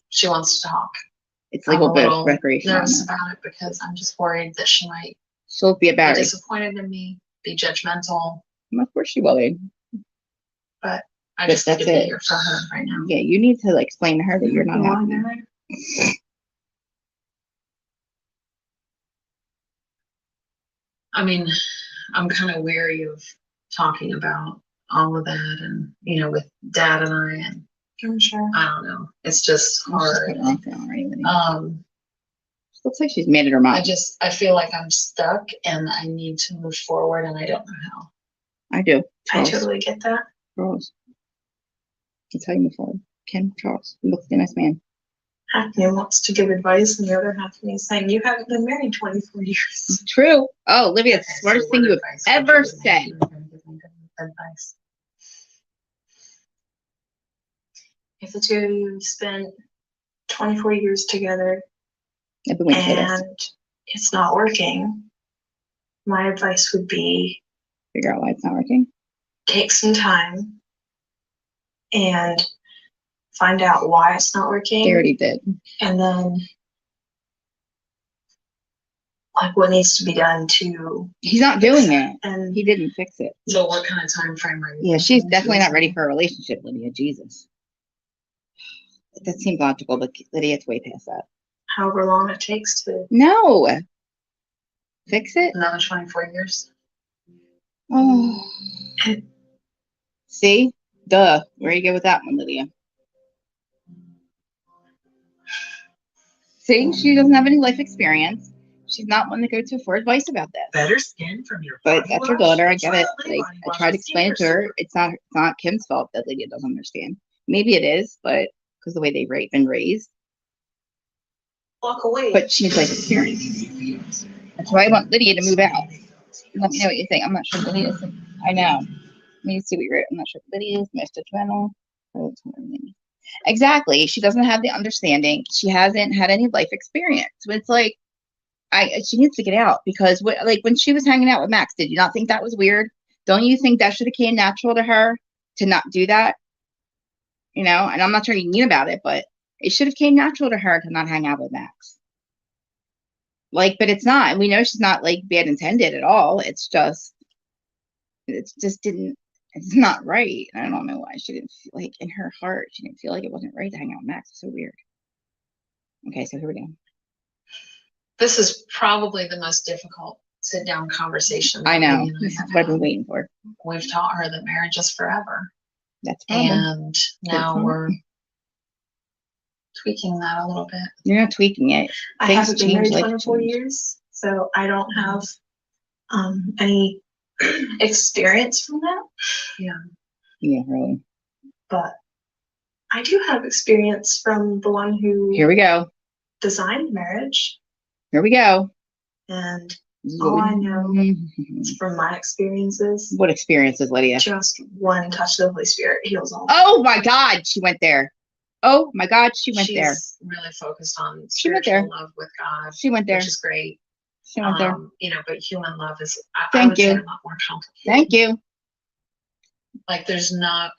[SPEAKER 6] she wants to talk.
[SPEAKER 2] It's
[SPEAKER 6] I'm
[SPEAKER 2] legal,
[SPEAKER 6] a
[SPEAKER 2] but
[SPEAKER 6] little
[SPEAKER 2] recreational.
[SPEAKER 6] nervous about it because I'm just worried that she might
[SPEAKER 2] She'll be a
[SPEAKER 6] be
[SPEAKER 2] Barry.
[SPEAKER 6] disappointed in me, be judgmental.
[SPEAKER 2] Of course she will be.
[SPEAKER 6] but I
[SPEAKER 2] But
[SPEAKER 6] just need
[SPEAKER 2] that's
[SPEAKER 6] to be
[SPEAKER 2] it.
[SPEAKER 6] here for her right now.
[SPEAKER 2] Yeah, you need to like explain to her that you're not
[SPEAKER 3] You want
[SPEAKER 2] happy.
[SPEAKER 3] to go there?
[SPEAKER 6] I mean, I'm kind of wary of talking about all of that and, with dad and I, and
[SPEAKER 3] I'm sure.
[SPEAKER 6] I don't know. It's just hard.
[SPEAKER 2] Looks like she's mad at her mom.
[SPEAKER 6] I feel like I'm stuck and I need to move forward and I don't know how.
[SPEAKER 2] I do.
[SPEAKER 3] I
[SPEAKER 2] Charles.
[SPEAKER 3] totally get that.
[SPEAKER 2] Charles. That's how you move forward. Ken, Charles. You look like a nice man.
[SPEAKER 3] Half of me wants to give advice, and the other half of me is saying, you haven't been married 24 years.
[SPEAKER 2] True. Oh, Olivia, it's the smartest thing you have ever said.
[SPEAKER 6] Advice.
[SPEAKER 3] If the two of you spent 24 years together
[SPEAKER 2] I've been waiting for this.
[SPEAKER 3] and it's not working, my advice would be
[SPEAKER 2] Figure out why it's not working.
[SPEAKER 3] take some time and find out why it's not
[SPEAKER 2] They
[SPEAKER 3] working,
[SPEAKER 2] already did.
[SPEAKER 3] and then like what needs to be done to
[SPEAKER 2] He's not doing it.
[SPEAKER 3] and
[SPEAKER 2] He didn't fix it.
[SPEAKER 6] So what kind of time frame are you?
[SPEAKER 2] Yeah, she's
[SPEAKER 6] thinking?
[SPEAKER 2] definitely not ready for a relationship, Lydia. Jesus. That seems logical, but Lydia, it's way past that.
[SPEAKER 3] however long it takes to.
[SPEAKER 2] No. Fix it?
[SPEAKER 6] Another 24 years?
[SPEAKER 2] Oh. See? Duh. Where you go with that one, Lydia? See? She doesn't have any life experience. She's not one to go to for advice about this.
[SPEAKER 6] Better skin from your
[SPEAKER 2] But
[SPEAKER 6] body
[SPEAKER 2] that's her
[SPEAKER 6] wash.
[SPEAKER 2] daughter. I get it.
[SPEAKER 6] Absolutely
[SPEAKER 2] Like
[SPEAKER 6] body
[SPEAKER 2] I
[SPEAKER 6] wash
[SPEAKER 2] tried to
[SPEAKER 6] and
[SPEAKER 2] explain it to
[SPEAKER 6] skincare
[SPEAKER 2] her.
[SPEAKER 6] super-
[SPEAKER 2] It's not Kim's fault that Lydia doesn't understand. Maybe it is, but because the way they've been raised.
[SPEAKER 3] Walk away.
[SPEAKER 2] But she needs life experience. That's why I want Lydia to move out. Let me know what you think. I'm not sure Lydia's. I know. Let me see what you wrote. I'm not sure Lydia's most judgmental. Exactly. She doesn't have the understanding. She hasn't had any life experience. So it's like, she needs to get out because like when she was hanging out with Max, did you not think that was weird? Don't you think that should have came natural to her to not do that? And I'm not trying to be mean about it, but it should have came natural to her to not hang out with Max. Like, but it's not. And we know she's not like bad intended at all. It's just it's not right. I don't know why she didn't feel like in her heart, she didn't feel like it wasn't right to hang out with Max. It's so weird. Okay, so here we go.
[SPEAKER 6] This is probably the most difficult sit-down conversation.
[SPEAKER 2] I know.
[SPEAKER 6] Lydia and
[SPEAKER 2] This is
[SPEAKER 6] have
[SPEAKER 2] what I've been
[SPEAKER 6] had.
[SPEAKER 2] waiting for.
[SPEAKER 6] We've taught her that marriage is forever.
[SPEAKER 2] That's problem.
[SPEAKER 6] And now we're tweaking that a little bit.
[SPEAKER 2] You're not tweaking it.
[SPEAKER 3] I
[SPEAKER 2] Things
[SPEAKER 3] haven't been married
[SPEAKER 2] change, life
[SPEAKER 3] 24
[SPEAKER 2] change.
[SPEAKER 3] years, so I don't have any experience from that.
[SPEAKER 2] Yeah, really.
[SPEAKER 3] But I do have experience from the one who
[SPEAKER 2] Here we go.
[SPEAKER 3] designed marriage,
[SPEAKER 2] Here we go.
[SPEAKER 3] and
[SPEAKER 2] This is
[SPEAKER 3] all
[SPEAKER 2] what
[SPEAKER 3] I know from my experiences,
[SPEAKER 2] What experiences, Lydia?
[SPEAKER 3] just one touch of the Holy Spirit heals all.
[SPEAKER 2] Oh my God, she went there. Oh my God, she went there.
[SPEAKER 6] She's really focused on
[SPEAKER 2] She went there.
[SPEAKER 6] spiritual love with God,
[SPEAKER 2] She went there.
[SPEAKER 6] which is great.
[SPEAKER 2] She went there.
[SPEAKER 6] But human love is, I
[SPEAKER 2] Thank
[SPEAKER 6] would say,
[SPEAKER 2] you.
[SPEAKER 6] a lot more complicated.
[SPEAKER 2] Thank you.
[SPEAKER 6] Like there's no,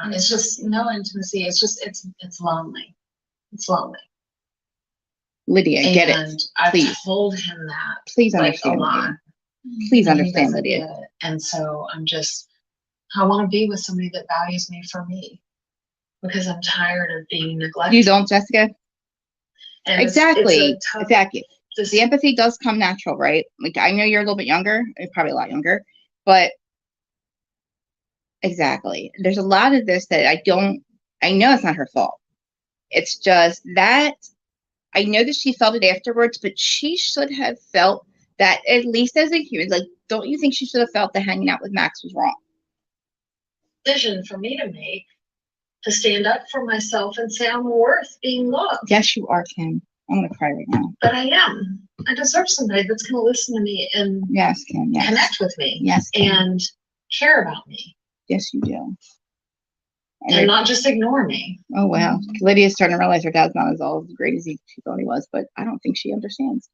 [SPEAKER 6] it's just no intimacy. It's just, it's lonely. It's lonely.
[SPEAKER 2] Lydia, get it.
[SPEAKER 6] And I've
[SPEAKER 2] Please.
[SPEAKER 6] told him that
[SPEAKER 2] Please
[SPEAKER 6] like a
[SPEAKER 2] understand,
[SPEAKER 6] lot.
[SPEAKER 2] Lydia. Please
[SPEAKER 6] and he
[SPEAKER 2] understand,
[SPEAKER 6] doesn't
[SPEAKER 2] Lydia.
[SPEAKER 6] get it. And so I want to be with somebody that values me for me because I'm tired of being neglected.
[SPEAKER 2] You don't, Jessica?
[SPEAKER 6] And
[SPEAKER 2] Exactly.
[SPEAKER 6] it's a tough-
[SPEAKER 2] Exactly.
[SPEAKER 6] this-
[SPEAKER 2] The empathy does come natural, right? Like I know you're a little bit younger, you're probably a lot younger, but exactly. There's a lot of this that I know it's not her fault. It's just that I know that she felt it afterwards, but she should have felt that at least as a human, like, don't you think she should have felt that hanging out with Max was wrong?
[SPEAKER 6] decision for me to make to stand up for myself and say I'm worth being loved.
[SPEAKER 2] Yes, you are, Kim. I'm gonna cry right now.
[SPEAKER 6] But I am. I deserve somebody that's going to listen to me and
[SPEAKER 2] Yes, Kim. Yes.
[SPEAKER 6] connect with me
[SPEAKER 2] Yes, Kim.
[SPEAKER 6] and care about me
[SPEAKER 2] Yes, you do.
[SPEAKER 6] and not just ignore me.
[SPEAKER 2] Oh wow, Lydia's starting to realize her dad's not as great as she thought he was, but I don't think she understands.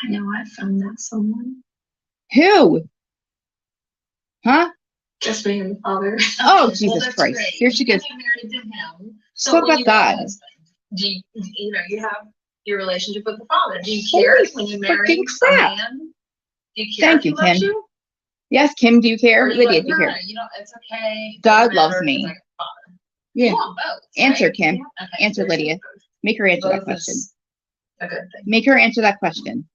[SPEAKER 3] I know I found that someone.
[SPEAKER 2] Who? Huh?
[SPEAKER 3] Just me and father.
[SPEAKER 2] Oh,
[SPEAKER 6] Well,
[SPEAKER 2] Jesus
[SPEAKER 6] that's
[SPEAKER 2] Christ!
[SPEAKER 6] great.
[SPEAKER 2] Here she
[SPEAKER 6] You're
[SPEAKER 2] goes.
[SPEAKER 6] married to him.
[SPEAKER 2] Talk
[SPEAKER 6] when
[SPEAKER 2] about
[SPEAKER 6] you have a
[SPEAKER 2] God.
[SPEAKER 6] husband, do you have your relationship with the father? Do you care
[SPEAKER 2] Holy
[SPEAKER 6] when you marry
[SPEAKER 2] freaking
[SPEAKER 6] a
[SPEAKER 2] crap.
[SPEAKER 6] man? Do you care
[SPEAKER 2] Thank
[SPEAKER 6] if he
[SPEAKER 2] you,
[SPEAKER 6] loves
[SPEAKER 2] Kim.
[SPEAKER 6] you?
[SPEAKER 2] Yes, Kim, do you care?
[SPEAKER 6] Or you
[SPEAKER 2] Lydia,
[SPEAKER 6] like,
[SPEAKER 2] do you
[SPEAKER 6] no,
[SPEAKER 2] care?
[SPEAKER 6] you know, it's okay.
[SPEAKER 2] God
[SPEAKER 6] Doesn't
[SPEAKER 2] loves
[SPEAKER 6] matter,
[SPEAKER 2] me.
[SPEAKER 6] 'cause I got a father.
[SPEAKER 2] Yeah.
[SPEAKER 6] You want both,
[SPEAKER 2] Answer,
[SPEAKER 6] right?
[SPEAKER 2] Kim.
[SPEAKER 6] Yeah. Okay.
[SPEAKER 2] Answer,
[SPEAKER 6] There's
[SPEAKER 2] Lydia.
[SPEAKER 6] both.
[SPEAKER 2] Make her answer that
[SPEAKER 6] Both
[SPEAKER 2] question.
[SPEAKER 6] is a good thing.
[SPEAKER 2] Make her answer that question.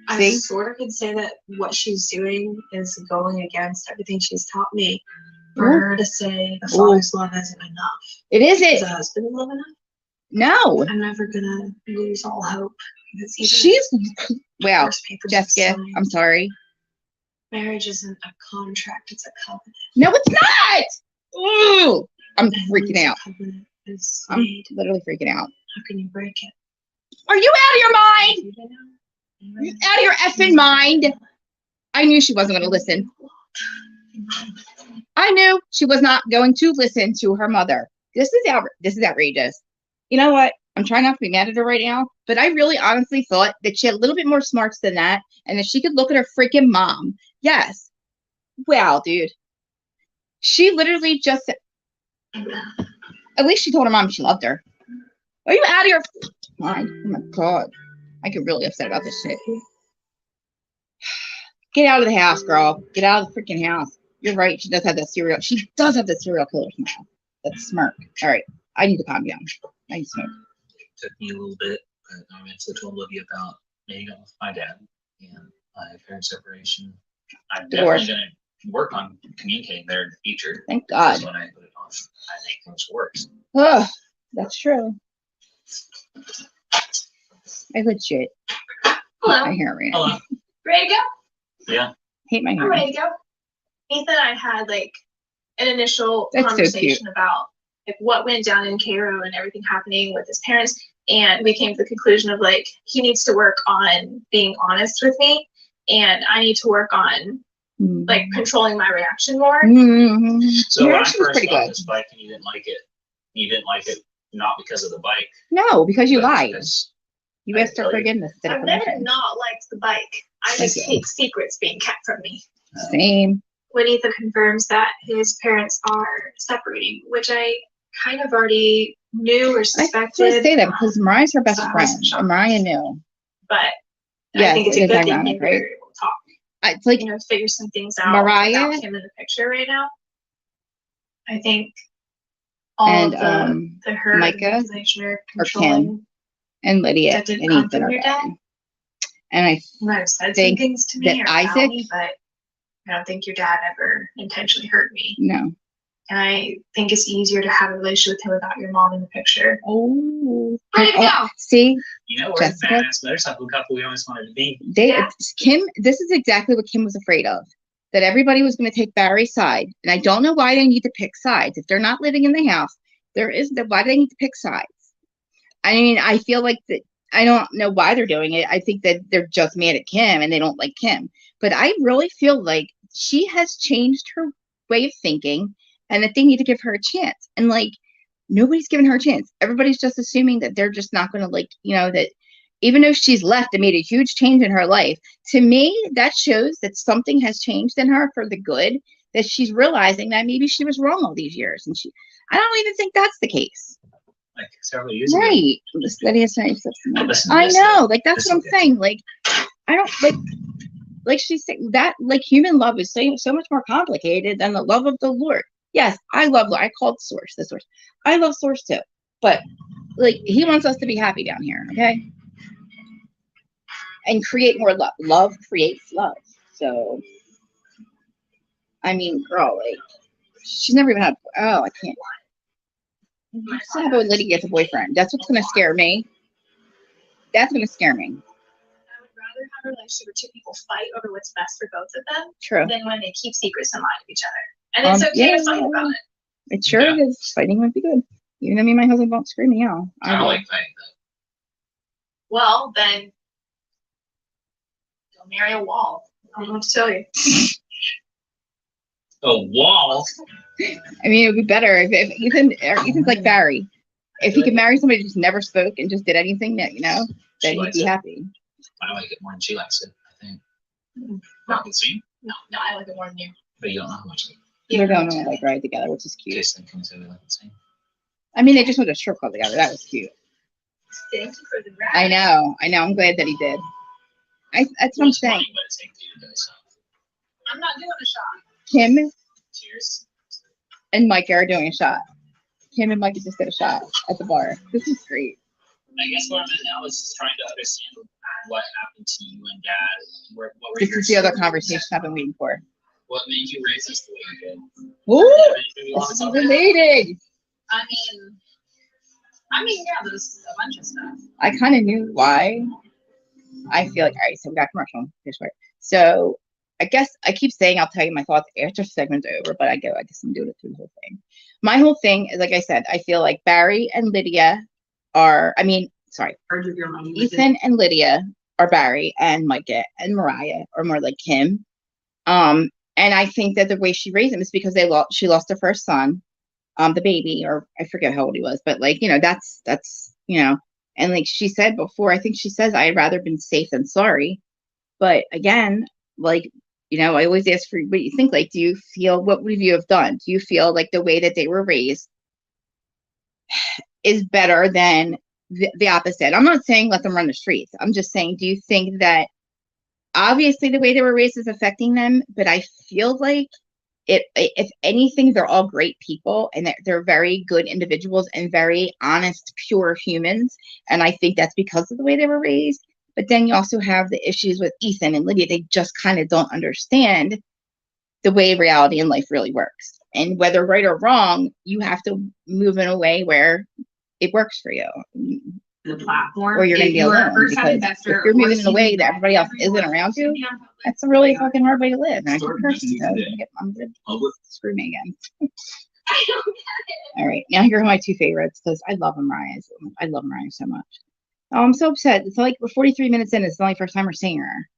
[SPEAKER 3] I
[SPEAKER 2] See?
[SPEAKER 3] sort of could say that what she's doing is going against everything she's taught me. For
[SPEAKER 2] Ooh.
[SPEAKER 3] her to say the
[SPEAKER 2] Ooh.
[SPEAKER 3] father's love isn't enough.
[SPEAKER 2] It
[SPEAKER 3] Is
[SPEAKER 2] isn't.
[SPEAKER 3] the husband's love enough?
[SPEAKER 2] No.
[SPEAKER 3] I'm never gonna lose all hope. Because even
[SPEAKER 2] She's,
[SPEAKER 3] if
[SPEAKER 2] wow,
[SPEAKER 3] divorce papers are
[SPEAKER 2] Jessica,
[SPEAKER 3] signed,
[SPEAKER 2] I'm sorry.
[SPEAKER 3] marriage isn't a contract, it's a covenant.
[SPEAKER 2] No, it's not. Ooh, I'm
[SPEAKER 3] And
[SPEAKER 2] freaking
[SPEAKER 3] once a
[SPEAKER 2] out.
[SPEAKER 3] covenant is
[SPEAKER 2] I'm
[SPEAKER 3] made,
[SPEAKER 2] literally freaking out.
[SPEAKER 3] how can you break it?
[SPEAKER 2] Are you out of your mind?
[SPEAKER 3] You don't know.
[SPEAKER 2] You out of your effing mind? I knew she wasn't going to listen. I knew she was not going to listen to her mother. This is outrageous. You know what? I'm trying not to be mad at her right now, but I really honestly thought that she had a little bit more smarts than that, and that she could look at her freaking mom. Yes. Wow, dude. She literally just said, at least she told her mom she loved her. Are you out of your mind? Oh my god. I get really upset about this shit. Get out of the house, girl. Get out of the freaking house. You're right. She does have that serial. She does have the serial killer smile. That smirk. All right. I need to calm down. I need to smoke.
[SPEAKER 1] Took me a little bit, but I eventually told Olivia about meeting up with my dad and my parents' separation. I'm
[SPEAKER 2] Divorce.
[SPEAKER 1] definitely going to work on communicating there in the future.
[SPEAKER 2] Thank God.
[SPEAKER 1] Because when I put it off, I make things worse.
[SPEAKER 2] Oh, that's true. I good shit.
[SPEAKER 7] Hello.
[SPEAKER 2] My hair right now.
[SPEAKER 1] Hello.
[SPEAKER 7] Ready to go?
[SPEAKER 1] Yeah.
[SPEAKER 2] Hate my
[SPEAKER 7] I'm
[SPEAKER 2] hair.
[SPEAKER 7] ready to go. Ethan and I had like an initial
[SPEAKER 2] That's so
[SPEAKER 7] conversation about like what went down in Cairo and everything happening with his parents. And we came to the conclusion of like, he needs to work on being honest with me. And I need to work on like controlling my reaction more.
[SPEAKER 2] Mm-hmm.
[SPEAKER 1] So
[SPEAKER 2] Your
[SPEAKER 1] when I
[SPEAKER 2] reaction was
[SPEAKER 1] first
[SPEAKER 2] pretty
[SPEAKER 1] got
[SPEAKER 2] good.
[SPEAKER 1] this bike and you didn't like it not because of the bike.
[SPEAKER 2] No, because you
[SPEAKER 1] but
[SPEAKER 2] lied.
[SPEAKER 1] because
[SPEAKER 2] You
[SPEAKER 1] I
[SPEAKER 2] asked her
[SPEAKER 1] tell you.
[SPEAKER 2] forgiveness. instead of
[SPEAKER 7] I've never
[SPEAKER 2] permission.
[SPEAKER 7] not liked the bike. I
[SPEAKER 2] Thank
[SPEAKER 7] just
[SPEAKER 2] you.
[SPEAKER 7] hate secrets being kept from me.
[SPEAKER 2] Same.
[SPEAKER 7] When Ethan confirms that his parents are separating, which I kind of already knew or
[SPEAKER 2] I just want
[SPEAKER 7] suspected.
[SPEAKER 2] to say that because Mariah's her best
[SPEAKER 7] So I
[SPEAKER 2] friend.
[SPEAKER 7] wasn't shocked.
[SPEAKER 2] And Mariah knew.
[SPEAKER 7] But
[SPEAKER 2] Yes,
[SPEAKER 7] I think it's
[SPEAKER 2] it
[SPEAKER 7] a
[SPEAKER 2] is
[SPEAKER 7] good thing
[SPEAKER 2] ironic,
[SPEAKER 7] that they're
[SPEAKER 2] right?
[SPEAKER 7] able to talk.
[SPEAKER 2] It's like
[SPEAKER 7] You know, figure some things out
[SPEAKER 2] Mariah
[SPEAKER 7] without him in the picture right now. I think all
[SPEAKER 2] and
[SPEAKER 7] of the hurt,
[SPEAKER 2] Micah
[SPEAKER 7] manipulation, or
[SPEAKER 2] or
[SPEAKER 7] controlling
[SPEAKER 2] and Lydia
[SPEAKER 7] that didn't
[SPEAKER 2] and
[SPEAKER 7] come
[SPEAKER 2] Ethan
[SPEAKER 7] from
[SPEAKER 2] are
[SPEAKER 7] your
[SPEAKER 2] bad.
[SPEAKER 7] dad.
[SPEAKER 2] And I
[SPEAKER 7] You might have said some
[SPEAKER 2] think
[SPEAKER 7] things to
[SPEAKER 2] that
[SPEAKER 7] me or about
[SPEAKER 2] Isaac-
[SPEAKER 7] me, but I don't think your dad ever intentionally hurt me.
[SPEAKER 2] no.
[SPEAKER 7] And I think it's easier to have a relationship with him without your mom in the picture.
[SPEAKER 2] Oh,
[SPEAKER 7] Ready to go.
[SPEAKER 2] See,
[SPEAKER 1] You know, we're the
[SPEAKER 2] Jessica?
[SPEAKER 1] badass motorcycle couple we always wanted to be.
[SPEAKER 7] Yeah.
[SPEAKER 2] Kim. This is exactly what Kim was afraid of. That everybody was going to take Barry's side, and I don't know why they need to pick sides. If they're not living in the house, why do they need to pick sides? I mean, I feel like that. I don't know why they're doing it. I think that they're just mad at Kim and they don't like Kim. But I really feel like she has changed her way of thinking, and that they need to give her a chance. And like, nobody's giving her a chance. Everybody's just assuming that they're just not going to like, that even though she's left and made a huge change in her life, to me, that shows that something has changed in her for the good, that she's realizing that maybe she was wrong all these years. And I don't even think that's the case.
[SPEAKER 1] Like several years ago.
[SPEAKER 2] Right. Lydia saying something.
[SPEAKER 1] Listen to
[SPEAKER 2] I
[SPEAKER 1] this,
[SPEAKER 2] know.
[SPEAKER 1] though.
[SPEAKER 2] Like, that's
[SPEAKER 1] This
[SPEAKER 2] what I'm
[SPEAKER 1] will get
[SPEAKER 2] saying. Like, I don't like she's saying that like human love is so much more complicated than the love of the Lord. Yes, I love, I called Source, the Source. I love Source too. But like, he wants us to be happy down here. Okay. And create more love. Love creates love. So, I mean, girl, like, she's never even had, I can't. What's gonna happen when Lydia gets a boyfriend? That's what's gonna scare me. That's gonna scare me.
[SPEAKER 7] I would rather have a relationship where two people fight over what's best for both of them
[SPEAKER 2] True.
[SPEAKER 7] than when they keep secrets and lie to each other. And it's okay to fight about it.
[SPEAKER 2] It sure
[SPEAKER 1] Yeah.
[SPEAKER 2] is. Fighting might be good. Even though me and my husband won't scream me out.
[SPEAKER 1] I don't
[SPEAKER 2] will.
[SPEAKER 1] like fighting though.
[SPEAKER 7] Well, then go marry a wall. I don't know what to tell you.
[SPEAKER 1] A wall.
[SPEAKER 2] I mean, it would be better if Ethan's like Barry. If he could marry somebody who just never spoke and just did anything that, then
[SPEAKER 1] She
[SPEAKER 2] he'd
[SPEAKER 1] likes
[SPEAKER 2] be
[SPEAKER 1] it.
[SPEAKER 2] happy.
[SPEAKER 1] I like it more than she likes it, I think.
[SPEAKER 7] No.
[SPEAKER 1] See?
[SPEAKER 7] No, I like it more than you.
[SPEAKER 1] But you don't know how much like
[SPEAKER 2] They're going on like ride together, which is cute.
[SPEAKER 1] Jason comes over like the same.
[SPEAKER 2] I mean, they just went to a strip club together. That was cute.
[SPEAKER 7] Thank you for the ride.
[SPEAKER 2] I know. I'm glad that he did. That's what I'm
[SPEAKER 1] It's
[SPEAKER 2] saying.
[SPEAKER 1] funny what it takes to do it yourself.
[SPEAKER 6] I'm not doing a shot.
[SPEAKER 2] Kim
[SPEAKER 1] Cheers.
[SPEAKER 2] and Mike are doing a shot. Kim and Mike just did a shot at the bar. This is great.
[SPEAKER 1] I guess what I'm at now is just trying to understand what happened to you and Dad. What were
[SPEAKER 2] This
[SPEAKER 1] your
[SPEAKER 2] is the other conversation I've been waiting for.
[SPEAKER 1] What made you raise us the way you did?
[SPEAKER 2] Ooh,
[SPEAKER 1] Anything you want
[SPEAKER 2] this
[SPEAKER 1] to
[SPEAKER 2] is
[SPEAKER 1] talk about?
[SPEAKER 2] related.
[SPEAKER 6] Yeah, there's a bunch of stuff.
[SPEAKER 2] I kind of knew why. I feel like, all right, so we got commercial. Here's where. So I guess I keep saying I'll tell you my thoughts after the segment's over, but I guess I'm doing it through the whole thing. My whole thing is, like I said, I feel like Barry and Lydia are, Ethan and Lydia are Barry, and Micah and Mariah are more like Kim. And I think that the way she raised him is because she lost her first son, the baby, or I forget how old he was, but like, that's, and like she said before, I think she says, I'd rather been safe than sorry. But again, like, I always ask for what you think. Like, what would you have done? Do you feel like the way that they were raised is better than the opposite? I'm not saying let them run the streets. I'm just saying, do you think that obviously the way they were raised is affecting them? But I feel like if anything, they're all great people, and they're very good individuals and very honest, pure humans. And I think that's because of the way they were raised. But then you also have the issues with Ethan and Lydia. They just kind of don't understand the way reality and life really works. And whether right or wrong, you have to move in a way where it works for you.
[SPEAKER 6] The platform.
[SPEAKER 2] Or you're going to be alone. Because if you're moving in a way that everybody else isn't around you, that's a really fucking hard way to live. And I keep cursing, so I'm good. Screw me again.
[SPEAKER 7] I don't get it.
[SPEAKER 2] All right, now here are my two favorites because I love Mariah. I love Mariah so much. Oh, I'm so upset. It's like we're 43 minutes in. It's the only first time we're seeing her.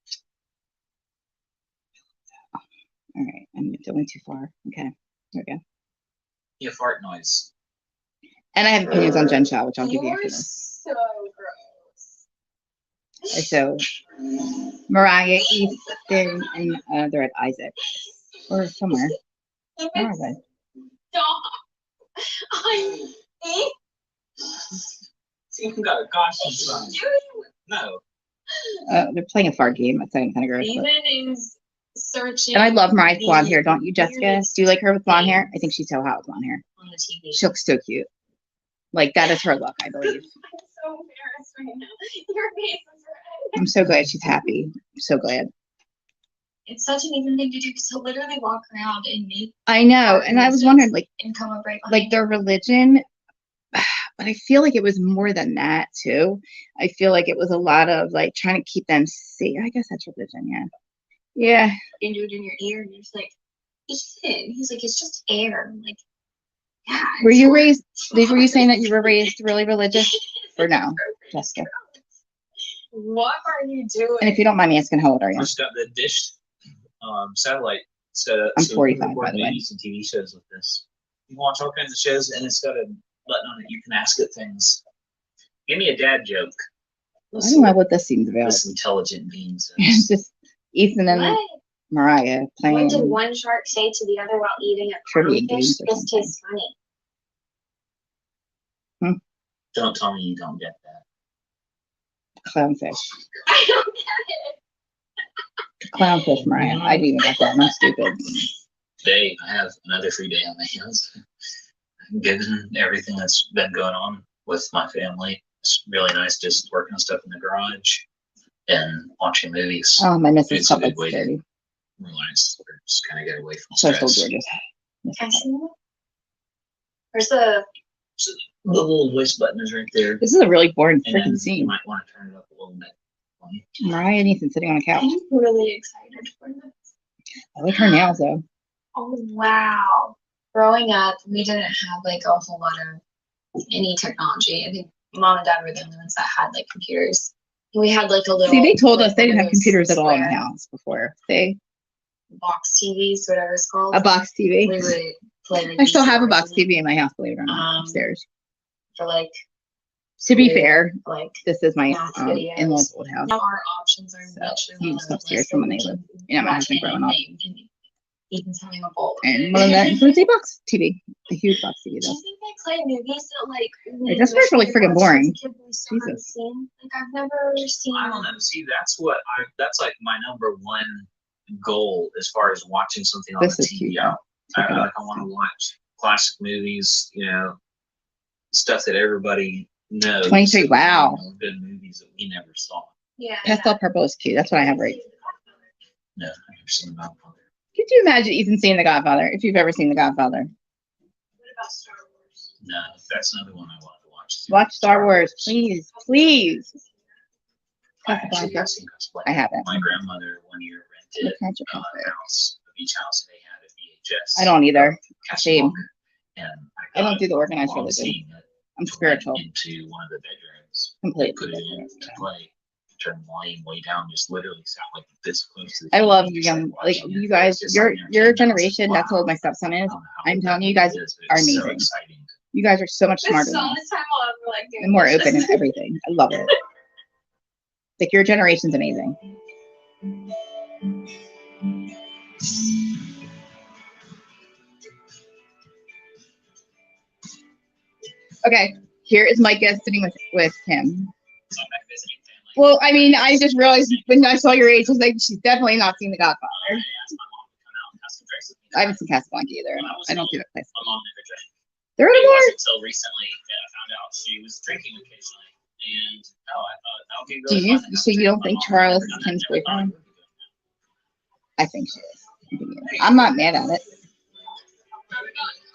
[SPEAKER 2] All right, I'm going too far. Okay, there we go.
[SPEAKER 1] Yeah, fart noise.
[SPEAKER 2] And I have opinions on Jen Shaw, which I'll give you after this.
[SPEAKER 7] So gross.
[SPEAKER 2] So Mariah, Ethan, and they're at Isaac or somewhere. Where are they?
[SPEAKER 7] Stop. I'm
[SPEAKER 1] See, you got a caution sign.
[SPEAKER 7] doing.
[SPEAKER 1] No.
[SPEAKER 2] They're playing a fart game. That's kind of gross.
[SPEAKER 7] Even is searching.
[SPEAKER 2] And I love Mariah's blonde hair, don't you, Jessica? Do you like her with blonde hair? I think she's so hot with blonde hair.
[SPEAKER 7] On the TV.
[SPEAKER 2] She looks so cute. Like, that is her look, I believe.
[SPEAKER 7] I'm so embarrassed right now. Your face is red.
[SPEAKER 2] I'm so glad she's happy. I'm so glad.
[SPEAKER 7] It's such an even thing to do because he'll literally walk around and make
[SPEAKER 2] I know. And I was wondering, like
[SPEAKER 7] and come up right behind
[SPEAKER 2] their religion, but I feel like it was more than that, too. I feel like it was a lot of, like, trying to keep them safe. I guess that's religion, yeah. Yeah.
[SPEAKER 7] and do it in your ear, and you're just like, Ethan. He's like, it's just air. I'm like, yeah.
[SPEAKER 2] Were
[SPEAKER 7] it's
[SPEAKER 2] you
[SPEAKER 7] fine.
[SPEAKER 2] raised, were you saying that you were raised really religious? Or no, Jessica?
[SPEAKER 7] What are you doing?
[SPEAKER 2] And if you don't mind me asking, how old are you?
[SPEAKER 1] Just got the dish satellite set up.
[SPEAKER 2] I'm
[SPEAKER 1] so
[SPEAKER 2] 45,
[SPEAKER 1] we
[SPEAKER 2] by the way.
[SPEAKER 1] movies and TV shows with this. You watch all kinds of shows, and it's got a button on it you can ask it things. Give me a dad joke.
[SPEAKER 2] I don't know what this seems about.
[SPEAKER 1] This intelligent being says.
[SPEAKER 2] It's just Ethan and
[SPEAKER 3] What?
[SPEAKER 2] Mariah
[SPEAKER 3] What
[SPEAKER 2] playing
[SPEAKER 3] did one shark say to the other while eating a
[SPEAKER 2] trivia
[SPEAKER 3] clownfish?
[SPEAKER 2] games or
[SPEAKER 3] This
[SPEAKER 2] something.
[SPEAKER 3] tastes funny.
[SPEAKER 1] Don't tell me you don't get that.
[SPEAKER 2] Clownfish.
[SPEAKER 7] I don't get it.
[SPEAKER 2] Clownfish, Mariah. I didn't even get that. I'm stupid.
[SPEAKER 1] Today, I have another free day on my hands. Given everything that's been going on with my family, it's really nice just working on stuff in the garage and watching movies.
[SPEAKER 2] Oh, my missus
[SPEAKER 1] It's a
[SPEAKER 2] cup
[SPEAKER 1] good
[SPEAKER 2] is
[SPEAKER 1] way to
[SPEAKER 2] dirty.
[SPEAKER 1] relax or just kind of get away from
[SPEAKER 2] So I told
[SPEAKER 1] stress.
[SPEAKER 2] Georgia.
[SPEAKER 3] Can I see that? Where's the?
[SPEAKER 1] The little voice button is right there.
[SPEAKER 2] This is a really boring
[SPEAKER 1] And then
[SPEAKER 2] freaking
[SPEAKER 1] you
[SPEAKER 2] scene.
[SPEAKER 1] might want to turn it up a little bit.
[SPEAKER 2] Mariah and Ethan sitting on a couch.
[SPEAKER 7] I'm really excited for this.
[SPEAKER 2] I like her nails though.
[SPEAKER 7] Oh wow.
[SPEAKER 3] Growing up, we didn't have like a whole lot of any technology. I think mom and dad were the only ones that had like computers. We had like a little.
[SPEAKER 2] See, they told us
[SPEAKER 3] like,
[SPEAKER 2] they
[SPEAKER 3] one
[SPEAKER 2] didn't
[SPEAKER 3] of
[SPEAKER 2] have
[SPEAKER 3] those
[SPEAKER 2] computers at all in the
[SPEAKER 3] square
[SPEAKER 2] house before. They
[SPEAKER 3] box TVs, whatever it's called.
[SPEAKER 2] a box TV.
[SPEAKER 3] We would play. Like,
[SPEAKER 2] I still have a
[SPEAKER 3] VCRs
[SPEAKER 2] box
[SPEAKER 3] in it
[SPEAKER 2] TV in my house, believe it or not,
[SPEAKER 3] Um,
[SPEAKER 2] upstairs.
[SPEAKER 3] for like.
[SPEAKER 2] To be
[SPEAKER 3] school,
[SPEAKER 2] fair,
[SPEAKER 3] like
[SPEAKER 2] this is my
[SPEAKER 3] math videos.
[SPEAKER 2] in-laws old house.
[SPEAKER 3] now our options are
[SPEAKER 2] So,
[SPEAKER 3] much
[SPEAKER 2] he was
[SPEAKER 3] less
[SPEAKER 2] upstairs
[SPEAKER 3] than
[SPEAKER 2] from when
[SPEAKER 3] we
[SPEAKER 2] they
[SPEAKER 3] can
[SPEAKER 2] lived, my
[SPEAKER 3] watch
[SPEAKER 2] husband growing up.
[SPEAKER 3] anything. And Ethan's having a ball.
[SPEAKER 2] And one of them includes a box TV, a huge box TV
[SPEAKER 3] Do
[SPEAKER 2] though.
[SPEAKER 3] you think they play movies that like?
[SPEAKER 2] It does work really friggin' boring.
[SPEAKER 3] Jesus. Seen? Like I've never seen.
[SPEAKER 1] I don't know. See, that's what that's like my number one goal as far as watching something on
[SPEAKER 2] This
[SPEAKER 1] the
[SPEAKER 2] is
[SPEAKER 1] TV.
[SPEAKER 2] cute,
[SPEAKER 1] I want to watch classic movies, stuff that everybody knows.
[SPEAKER 2] 23, wow.
[SPEAKER 1] Good movies that we never saw.
[SPEAKER 7] Yeah.
[SPEAKER 2] Pastel purple is cute. That's what I have right.
[SPEAKER 1] No, I've never seen The Godfather.
[SPEAKER 2] Could you imagine Ethan seeing The Godfather? If you've ever seen The Godfather,
[SPEAKER 7] What about Star Wars?
[SPEAKER 1] No, that's another one I want to watch.
[SPEAKER 2] watch Star Wars, please, please.
[SPEAKER 1] I actually have seen Casablanca.
[SPEAKER 2] I haven't.
[SPEAKER 1] My grandmother one year rented
[SPEAKER 2] Look at your
[SPEAKER 1] a
[SPEAKER 2] comfort.
[SPEAKER 1] house, a beach house they had at VHS.
[SPEAKER 2] I don't either. Shame.
[SPEAKER 1] Casablanca. And
[SPEAKER 2] I don't do the organized
[SPEAKER 1] while
[SPEAKER 2] religion.
[SPEAKER 1] seeing it,
[SPEAKER 2] I'm spiritual,
[SPEAKER 1] went into one of the bedrooms.
[SPEAKER 2] completely.
[SPEAKER 1] Put it in to play. Turn the volume way down. Just literally sat like this close to the
[SPEAKER 2] I
[SPEAKER 1] TV,
[SPEAKER 2] love
[SPEAKER 1] just,
[SPEAKER 2] young, like
[SPEAKER 1] watching
[SPEAKER 2] you
[SPEAKER 1] it.
[SPEAKER 2] guys,
[SPEAKER 1] Just
[SPEAKER 2] your
[SPEAKER 1] sitting there
[SPEAKER 2] your
[SPEAKER 1] thinking, I was
[SPEAKER 2] generation.
[SPEAKER 1] like,
[SPEAKER 2] That's how old
[SPEAKER 1] wow,
[SPEAKER 2] my stepson
[SPEAKER 1] I
[SPEAKER 2] is.
[SPEAKER 1] don't know how
[SPEAKER 2] I'm
[SPEAKER 1] old
[SPEAKER 2] telling
[SPEAKER 1] that
[SPEAKER 2] you, you guys
[SPEAKER 1] really is, but
[SPEAKER 2] are
[SPEAKER 1] it's so
[SPEAKER 2] amazing.
[SPEAKER 1] exciting.
[SPEAKER 2] You guys are so much
[SPEAKER 7] This
[SPEAKER 2] smarter
[SPEAKER 7] is
[SPEAKER 2] than
[SPEAKER 7] the
[SPEAKER 2] us
[SPEAKER 7] only time I'll ever like do
[SPEAKER 2] and more
[SPEAKER 7] this.
[SPEAKER 2] open in everything. I love it. Like your generation's amazing. Okay, here is Micah sitting with Kim.
[SPEAKER 1] So I'm back visiting family.
[SPEAKER 2] Well, I mean, I just realized when I saw your age, I was like, she's definitely not seen The Godfather.
[SPEAKER 1] I asked my mom to come out and have some drinks with me.
[SPEAKER 2] I haven't seen Casablanca either. I don't do that place.
[SPEAKER 1] My mom never drank.
[SPEAKER 2] There are
[SPEAKER 1] It
[SPEAKER 2] more.
[SPEAKER 1] wasn't until recently that I found out she was drinking occasionally. And I thought that would be
[SPEAKER 2] Do
[SPEAKER 1] really
[SPEAKER 2] you?
[SPEAKER 1] fun to have
[SPEAKER 2] So you don't
[SPEAKER 1] my
[SPEAKER 2] think
[SPEAKER 1] mom
[SPEAKER 2] Charles
[SPEAKER 1] never
[SPEAKER 2] is
[SPEAKER 1] done that,
[SPEAKER 2] Kim's
[SPEAKER 1] never thought I
[SPEAKER 2] boyfriend?
[SPEAKER 1] would be doing that.
[SPEAKER 2] I think she is. I'm not mad at it.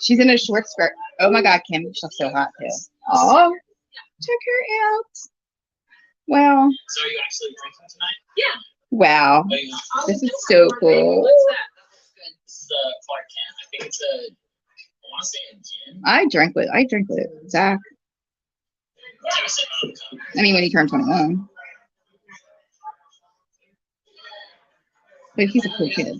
[SPEAKER 2] She's in a short skirt. Oh my God, Kim, she looks so hot too. Oh, check her out. Wow.
[SPEAKER 1] So are you actually drinking tonight?
[SPEAKER 2] Wow.
[SPEAKER 1] What are you not?
[SPEAKER 2] This is so cool.
[SPEAKER 6] What's that?
[SPEAKER 1] This is a Clark Kent. I think it's a, I want to say a gin.
[SPEAKER 2] I drink with Zach.
[SPEAKER 1] Take a sip out of the cup.
[SPEAKER 2] I mean, when he turned 21. But he's a cool kid.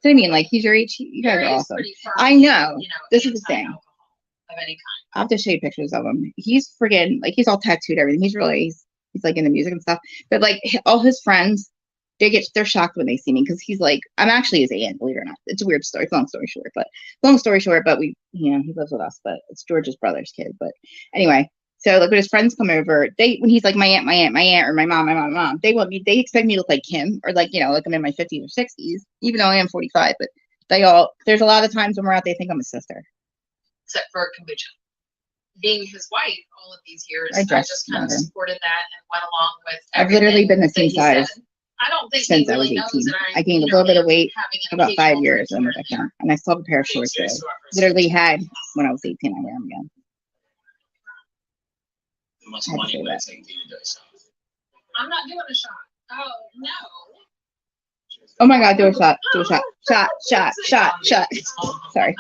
[SPEAKER 2] So I mean, like, he's your age. You guys are awesome. I know. This is the thing.
[SPEAKER 6] Of any kind.
[SPEAKER 2] I'll have to show you pictures of him. He's friggin' like he's all tattooed, everything. He's like into music and stuff. But like all his friends, they're shocked when they see me because he's like, I'm actually his aunt, believe it or not. It's a weird story. Long story short, but we, he lives with us, but it's George's brother's kid. But anyway, so like when his friends come over, when he's like my aunt, or my mom, they expect me to look like him or like I'm in my 50s or 60s, even though I am 45. But there's a lot of times when we're out, they think I'm a sister.
[SPEAKER 6] Except for kombucha. Being his wife all of these years,
[SPEAKER 2] I
[SPEAKER 6] I
[SPEAKER 2] dressed
[SPEAKER 6] just kind of
[SPEAKER 2] younger.
[SPEAKER 6] supported that and went along with
[SPEAKER 2] I've literally been the
[SPEAKER 6] everything
[SPEAKER 2] same
[SPEAKER 6] that he
[SPEAKER 2] size
[SPEAKER 6] said. I don't think
[SPEAKER 2] since
[SPEAKER 6] he
[SPEAKER 2] I was
[SPEAKER 6] really knows
[SPEAKER 2] 18.
[SPEAKER 6] that
[SPEAKER 2] I gained a little bit of weight
[SPEAKER 6] having
[SPEAKER 2] for
[SPEAKER 6] an
[SPEAKER 2] about 5
[SPEAKER 6] occasional
[SPEAKER 2] years,
[SPEAKER 6] drink
[SPEAKER 2] and
[SPEAKER 6] here and
[SPEAKER 2] I still have a pair of shorts that I literally had when I was 18. I wear them again.
[SPEAKER 1] How much
[SPEAKER 2] I had to
[SPEAKER 1] money
[SPEAKER 2] say
[SPEAKER 1] would
[SPEAKER 2] that.
[SPEAKER 1] it take for you to do something?
[SPEAKER 6] I'm not doing a shot. Oh no.
[SPEAKER 2] Oh my God, do a shot. Shot. Sorry.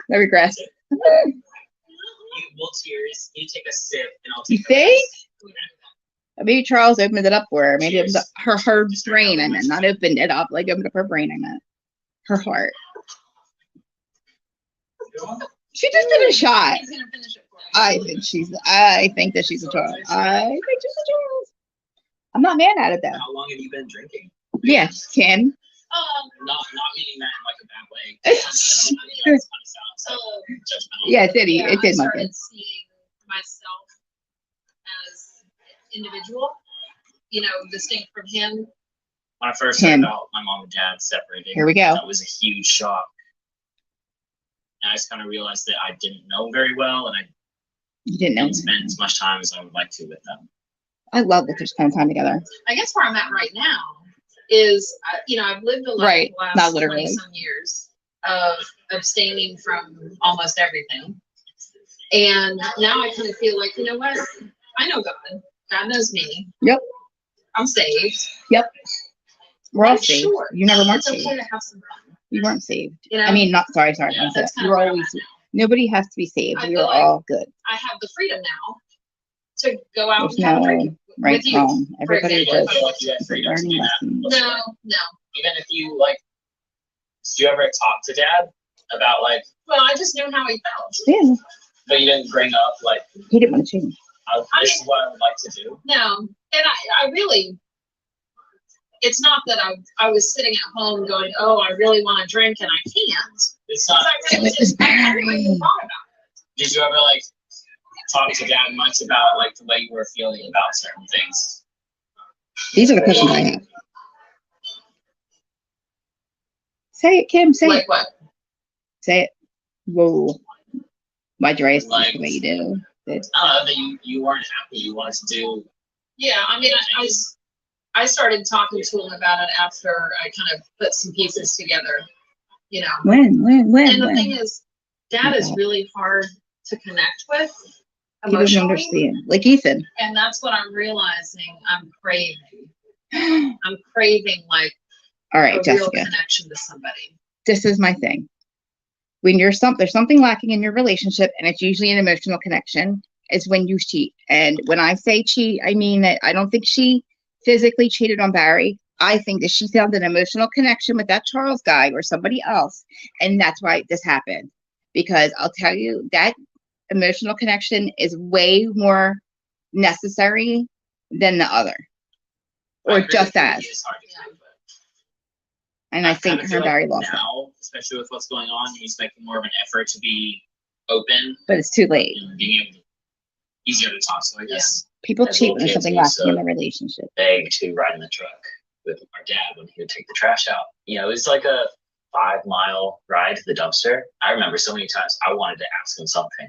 [SPEAKER 2] No regrets.
[SPEAKER 1] We'll cheers. You take a sip, and I'll
[SPEAKER 2] You
[SPEAKER 1] take a
[SPEAKER 2] think?
[SPEAKER 1] rest.
[SPEAKER 2] Maybe Charles opened it up for her. Maybe
[SPEAKER 1] Cheers.
[SPEAKER 2] her brain, I meant. Not opened it up, like opened up her brain, I meant. Her heart. She just did a shot.
[SPEAKER 6] He's gonna finish it for me.
[SPEAKER 2] I think that she's a Charles. I think she's a Charles. I'm not mad at it though.
[SPEAKER 1] How long have you been drinking?
[SPEAKER 2] Yes, Kim.
[SPEAKER 1] Not meaning that in like a bad way. I mean, that kind of sounds like judgmental.
[SPEAKER 2] Yeah, it did. It
[SPEAKER 6] I
[SPEAKER 2] did,
[SPEAKER 6] started
[SPEAKER 2] Micah.
[SPEAKER 6] seeing myself as individual, distinct from him.
[SPEAKER 1] When I first
[SPEAKER 2] Tim.
[SPEAKER 1] heard about my mom and dad separating,
[SPEAKER 2] Here we go.
[SPEAKER 1] that was a huge shock. And I just kind of realized that I didn't know very well, and I
[SPEAKER 2] You didn't know.
[SPEAKER 1] didn't spend as much time as I would like to with them.
[SPEAKER 2] I love that they're spending time together.
[SPEAKER 6] I guess where I'm at right now is, I've lived a life
[SPEAKER 2] Right,
[SPEAKER 6] the last
[SPEAKER 2] not literally.
[SPEAKER 6] 20 some years of abstaining from almost everything. And now I kind of feel like, you know what? I know God. God knows me.
[SPEAKER 2] Yep.
[SPEAKER 6] I'm saved.
[SPEAKER 2] We're all
[SPEAKER 6] I'm
[SPEAKER 2] saved.
[SPEAKER 6] sure.
[SPEAKER 2] You never weren't
[SPEAKER 6] It's okay
[SPEAKER 2] saved.
[SPEAKER 6] to have some fun.
[SPEAKER 2] You weren't saved.
[SPEAKER 6] You know?
[SPEAKER 2] I mean, not sorry.
[SPEAKER 1] Yeah,
[SPEAKER 2] I'm
[SPEAKER 6] that's
[SPEAKER 2] sorry.
[SPEAKER 6] kind
[SPEAKER 2] You
[SPEAKER 6] of
[SPEAKER 2] were
[SPEAKER 6] where I'm
[SPEAKER 2] always.
[SPEAKER 6] at now.
[SPEAKER 2] Nobody has to be saved.
[SPEAKER 6] I
[SPEAKER 2] We
[SPEAKER 6] feel
[SPEAKER 2] are
[SPEAKER 6] like-
[SPEAKER 2] all good.
[SPEAKER 6] I have the freedom now to go out
[SPEAKER 2] There's
[SPEAKER 6] and have a
[SPEAKER 2] no
[SPEAKER 6] drink
[SPEAKER 2] right,
[SPEAKER 6] with you.
[SPEAKER 2] wrong. Everybody
[SPEAKER 6] example.
[SPEAKER 2] just
[SPEAKER 1] Like you had freedom to
[SPEAKER 2] learning
[SPEAKER 1] do that.
[SPEAKER 2] lessons.
[SPEAKER 6] No.
[SPEAKER 1] Even if you did you ever talk to dad about
[SPEAKER 6] Well, I just knew how he felt.
[SPEAKER 2] Yeah,
[SPEAKER 1] but you didn't bring up
[SPEAKER 2] he didn't want to change.
[SPEAKER 1] this is what I would like to do.
[SPEAKER 6] No, and I really, it's not that I was sitting at home going, oh, I really want to drink and I can't.
[SPEAKER 1] It's not.
[SPEAKER 6] I really
[SPEAKER 2] It was
[SPEAKER 6] I never even
[SPEAKER 2] Barry.
[SPEAKER 6] thought about
[SPEAKER 1] Did you ever talk to dad much about the way you were feeling about certain things?
[SPEAKER 2] These are the questions I have. Say it, Kim. Say
[SPEAKER 6] Like
[SPEAKER 2] it.
[SPEAKER 6] what?
[SPEAKER 2] Say it. Whoa. Why'd you raise
[SPEAKER 1] Like-
[SPEAKER 2] the way you do?
[SPEAKER 1] I don't know that you weren't happy. You wanted to do.
[SPEAKER 6] Yeah, I mean, I started talking to him about it after I kind of put some pieces together, you know.
[SPEAKER 2] When?
[SPEAKER 6] And the thing is, Dad is really hard to connect with
[SPEAKER 2] He doesn't
[SPEAKER 6] emotionally,
[SPEAKER 2] understand. Like Ethan.
[SPEAKER 6] and that's what I'm realizing I'm craving. I'm craving like
[SPEAKER 2] All
[SPEAKER 6] a
[SPEAKER 2] right,
[SPEAKER 6] real
[SPEAKER 2] Jessica.
[SPEAKER 6] connection to somebody.
[SPEAKER 2] This is my thing. When there's something lacking in your relationship, and it's usually an emotional connection, is when you cheat. And when I say cheat, I mean that I don't think she physically cheated on Barry. I think that she found an emotional connection with that Charles guy or somebody else, and that's why this happened. Because I'll tell you that emotional connection is way more necessary than the other,
[SPEAKER 1] I
[SPEAKER 2] or
[SPEAKER 1] agree
[SPEAKER 2] just
[SPEAKER 1] with you,
[SPEAKER 2] as.
[SPEAKER 1] it is hard to do, but
[SPEAKER 2] And I think
[SPEAKER 1] kinda
[SPEAKER 2] her
[SPEAKER 1] feel
[SPEAKER 2] and Barry
[SPEAKER 1] like
[SPEAKER 2] lost it,
[SPEAKER 1] now, especially with what's going on, he's making more of an effort to be open
[SPEAKER 2] but it's too late.
[SPEAKER 1] and being able to, easier to talk. So I guess
[SPEAKER 2] People
[SPEAKER 1] As
[SPEAKER 2] cheat
[SPEAKER 1] little
[SPEAKER 2] when there's
[SPEAKER 1] kids,
[SPEAKER 2] something
[SPEAKER 1] we used
[SPEAKER 2] lacking in
[SPEAKER 1] to-
[SPEAKER 2] the relationship.
[SPEAKER 1] beg to ride in the truck with our dad when he would take the trash out. You know, it was like a 5 mile ride to the dumpster. I remember so many times I wanted to ask him something,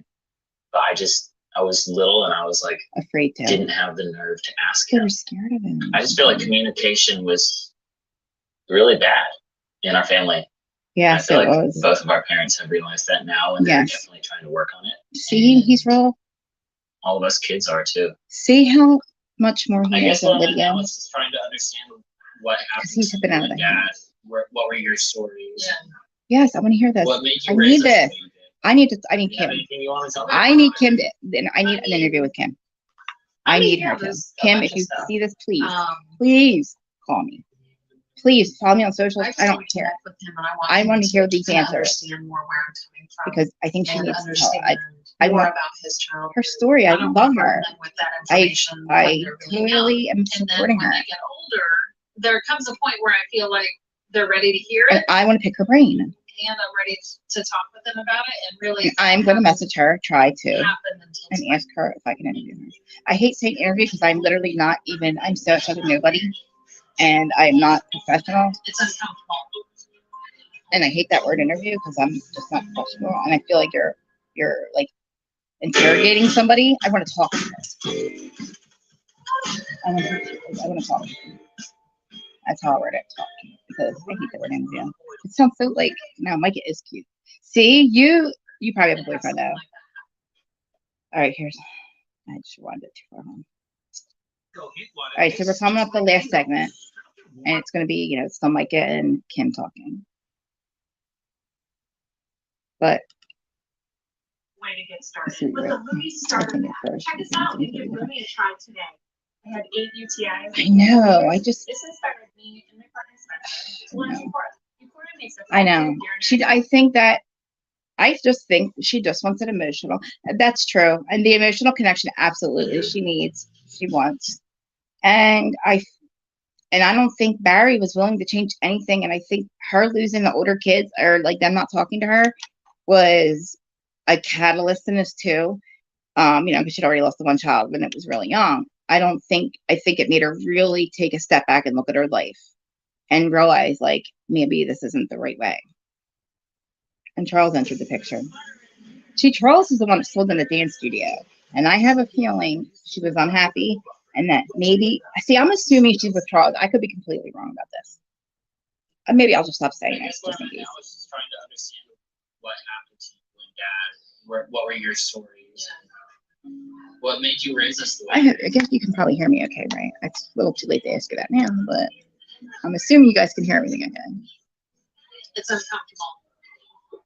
[SPEAKER 1] but I was little and I was like,
[SPEAKER 2] Afraid to.
[SPEAKER 1] didn't have the nerve to ask
[SPEAKER 2] They
[SPEAKER 1] him.
[SPEAKER 2] were scared of him.
[SPEAKER 1] I just feel like communication was really bad in our family. I
[SPEAKER 2] Yes,
[SPEAKER 1] feel
[SPEAKER 2] it
[SPEAKER 1] like
[SPEAKER 2] was.
[SPEAKER 1] both of our parents have realized that now, and they're
[SPEAKER 2] Yes.
[SPEAKER 1] definitely trying to work on it.
[SPEAKER 2] See, he's real.
[SPEAKER 1] All of us kids are too.
[SPEAKER 2] See how much more
[SPEAKER 1] I
[SPEAKER 2] he
[SPEAKER 1] guess
[SPEAKER 2] has
[SPEAKER 1] what
[SPEAKER 2] than
[SPEAKER 1] I'm at
[SPEAKER 2] Lydia.
[SPEAKER 1] now is just trying to understand what happened
[SPEAKER 2] he's
[SPEAKER 1] to
[SPEAKER 2] been
[SPEAKER 1] you
[SPEAKER 2] out of
[SPEAKER 1] and
[SPEAKER 2] the
[SPEAKER 1] Dad.
[SPEAKER 2] house.
[SPEAKER 1] What were your stories?
[SPEAKER 6] Yeah.
[SPEAKER 2] Yes, I want to hear this.
[SPEAKER 1] What made you
[SPEAKER 2] I
[SPEAKER 1] raise
[SPEAKER 2] need
[SPEAKER 1] us the
[SPEAKER 2] this.
[SPEAKER 1] way you did?
[SPEAKER 2] I need
[SPEAKER 1] Do you have
[SPEAKER 2] Kim.
[SPEAKER 1] anything you want to tell me?
[SPEAKER 2] I need Kim to, then I need an interview with Kim. I need her
[SPEAKER 6] yeah,
[SPEAKER 2] to.
[SPEAKER 6] there's a
[SPEAKER 2] Kim,
[SPEAKER 6] bunch
[SPEAKER 2] if
[SPEAKER 6] of
[SPEAKER 2] you
[SPEAKER 6] stuff.
[SPEAKER 2] see this, please,
[SPEAKER 6] Um,
[SPEAKER 2] please call me. Please follow me on socials.
[SPEAKER 6] just
[SPEAKER 2] I don't
[SPEAKER 6] wanna
[SPEAKER 2] care
[SPEAKER 6] connect with him, and I want
[SPEAKER 2] I
[SPEAKER 6] him
[SPEAKER 2] want to hear these
[SPEAKER 6] to
[SPEAKER 2] answers
[SPEAKER 6] understand more where I'm coming from,
[SPEAKER 2] because I think she
[SPEAKER 6] and
[SPEAKER 2] needs to tell.
[SPEAKER 6] understand
[SPEAKER 2] I
[SPEAKER 6] more
[SPEAKER 2] want
[SPEAKER 6] about his childhood.
[SPEAKER 2] her story. I
[SPEAKER 6] don't
[SPEAKER 2] love
[SPEAKER 6] want
[SPEAKER 2] her.
[SPEAKER 6] them with that
[SPEAKER 2] I
[SPEAKER 6] information when
[SPEAKER 2] I
[SPEAKER 6] they're really young.
[SPEAKER 2] totally am
[SPEAKER 6] And then
[SPEAKER 2] supporting
[SPEAKER 6] when
[SPEAKER 2] her.
[SPEAKER 6] they get older, there comes a point where I feel like they're ready to hear
[SPEAKER 2] And
[SPEAKER 6] it,
[SPEAKER 2] I want to pick her brain.
[SPEAKER 6] and I'm ready to talk with them about it, and really.
[SPEAKER 2] And I'm going to message her, try to,
[SPEAKER 6] Happen until
[SPEAKER 2] and ask her if I can interview her. I hate saying interview because I'm literally not even, I'm so much of a nobody and I'm not professional.
[SPEAKER 6] it's uncomfortable.
[SPEAKER 2] And I hate that word interview because I'm just not professional. And I feel like you're like interrogating somebody. I want to talk to her. I want to talk to her. That's how I word it, talk to her, because I hate the word interview. It sounds so like, no, Micah is cute. See, you probably have a boyfriend though. All right, I just wanted it too far home. All right, so we're coming up the last segment, and it's going to be, still Micah and Kim talking. But
[SPEAKER 7] Way to get
[SPEAKER 2] let's
[SPEAKER 7] started.
[SPEAKER 2] see,
[SPEAKER 7] But
[SPEAKER 2] right?
[SPEAKER 7] the movie
[SPEAKER 2] I
[SPEAKER 7] started
[SPEAKER 2] think
[SPEAKER 7] that.
[SPEAKER 2] at first.
[SPEAKER 7] Check this out. You can really try today. I had 8 UTIs.
[SPEAKER 2] I know.
[SPEAKER 7] This inspired me and my partner Spencer to learn Sephora. Sephora makes a
[SPEAKER 2] I know.
[SPEAKER 7] effective
[SPEAKER 2] I just think she just wants it emotional. That's true. And the emotional connection, absolutely, she wants. And I don't think Barry was willing to change anything. And I think her losing the older kids, or like them not talking to her, was a catalyst in this too. Because she'd already lost the one child when it was really young. I think it made her really take a step back and look at her life and realize, like, maybe this isn't the right way. And Charles entered the picture. Charles is the one that sold in the dance studio. And I have a feeling she was unhappy and that maybe, I'm assuming she's with Charles. I could be completely wrong about this. Maybe I'll just stop saying
[SPEAKER 1] I
[SPEAKER 2] it.
[SPEAKER 1] guess what
[SPEAKER 2] Just
[SPEAKER 1] I'm
[SPEAKER 2] in
[SPEAKER 1] at
[SPEAKER 2] case.
[SPEAKER 1] now is just trying to understand what happened to you and Dad. What were your stories? What made you raise us the way you
[SPEAKER 2] I guess you can probably hear me okay, right? It's a little too late to ask you that now, but I'm assuming you guys can hear everything okay.
[SPEAKER 6] It's uncomfortable.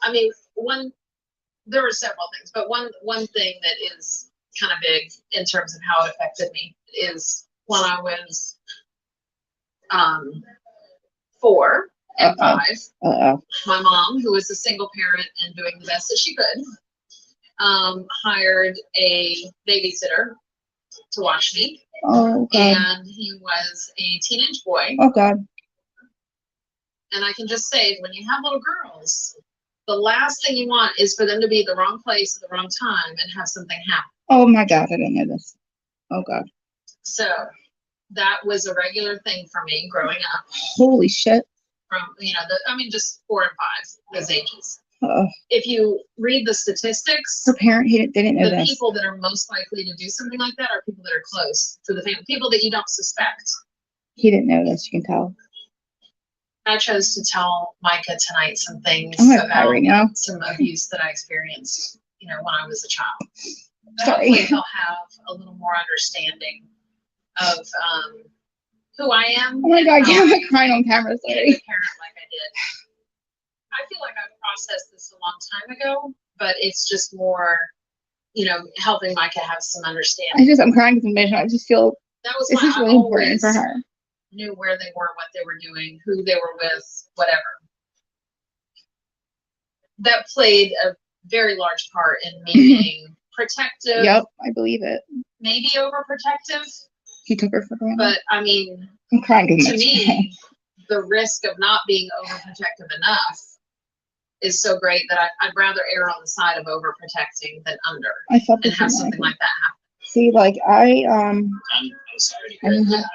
[SPEAKER 6] I mean, there were several things, but one thing that is kind of big in terms of how it affected me is when I was 4 and 5.
[SPEAKER 2] Uh-oh.
[SPEAKER 6] My mom, who was a single parent and doing the best that she could, hired a babysitter to watch me,
[SPEAKER 2] Oh, God.
[SPEAKER 6] and he was a teenage boy.
[SPEAKER 2] Oh, God.
[SPEAKER 6] And I can just say, when you have little girls, the last thing you want is for them to be at the wrong place at the wrong time and have something happen.
[SPEAKER 2] Oh, my God. I didn't know this. Oh, God.
[SPEAKER 6] So that was a regular thing for me growing up.
[SPEAKER 2] Holy shit.
[SPEAKER 6] from, you know, I mean, just 4 and 5, those ages.
[SPEAKER 2] Oh,
[SPEAKER 6] If you read the statistics,
[SPEAKER 2] her parent, they didn't know
[SPEAKER 6] the
[SPEAKER 2] this.
[SPEAKER 6] people that are most likely to do something like that are people that are close to the family, people that you don't suspect.
[SPEAKER 2] He didn't know this, you can tell.
[SPEAKER 6] I chose to tell Micah tonight some things
[SPEAKER 2] I'm gonna cry
[SPEAKER 6] about
[SPEAKER 2] right now.
[SPEAKER 6] some abuse that I experienced, you know, when I was a child.
[SPEAKER 2] Sorry.
[SPEAKER 6] Hopefully he'll have a little more understanding of who I am.
[SPEAKER 2] Oh my
[SPEAKER 6] and
[SPEAKER 2] god,
[SPEAKER 6] how
[SPEAKER 2] I'm
[SPEAKER 6] I
[SPEAKER 2] crying on camera,
[SPEAKER 6] became
[SPEAKER 2] sorry.
[SPEAKER 6] a parent like I did. I feel like I've processed this a long time ago, but it's just more, you know, helping Micah have some understanding.
[SPEAKER 2] I'm crying because I'm emotional. I just feel
[SPEAKER 6] That was
[SPEAKER 2] this
[SPEAKER 6] why
[SPEAKER 2] is
[SPEAKER 6] I
[SPEAKER 2] really important
[SPEAKER 6] always
[SPEAKER 2] for her.
[SPEAKER 6] knew where they were, what they were doing, who they were with, whatever. That played a very large part in me being protective.
[SPEAKER 2] Yep, I believe it.
[SPEAKER 6] Maybe overprotective,
[SPEAKER 2] He took her for granted.
[SPEAKER 6] but I mean,
[SPEAKER 2] I'm crying because
[SPEAKER 6] to me, the risk of not being overprotective enough is so great that I'd rather err on the side of overprotecting than under,
[SPEAKER 2] I felt
[SPEAKER 6] and
[SPEAKER 2] this
[SPEAKER 6] have
[SPEAKER 2] in
[SPEAKER 6] something
[SPEAKER 2] my
[SPEAKER 6] like that happen.
[SPEAKER 2] See, like
[SPEAKER 1] I'm sorry to hear
[SPEAKER 2] Mhm.
[SPEAKER 1] that.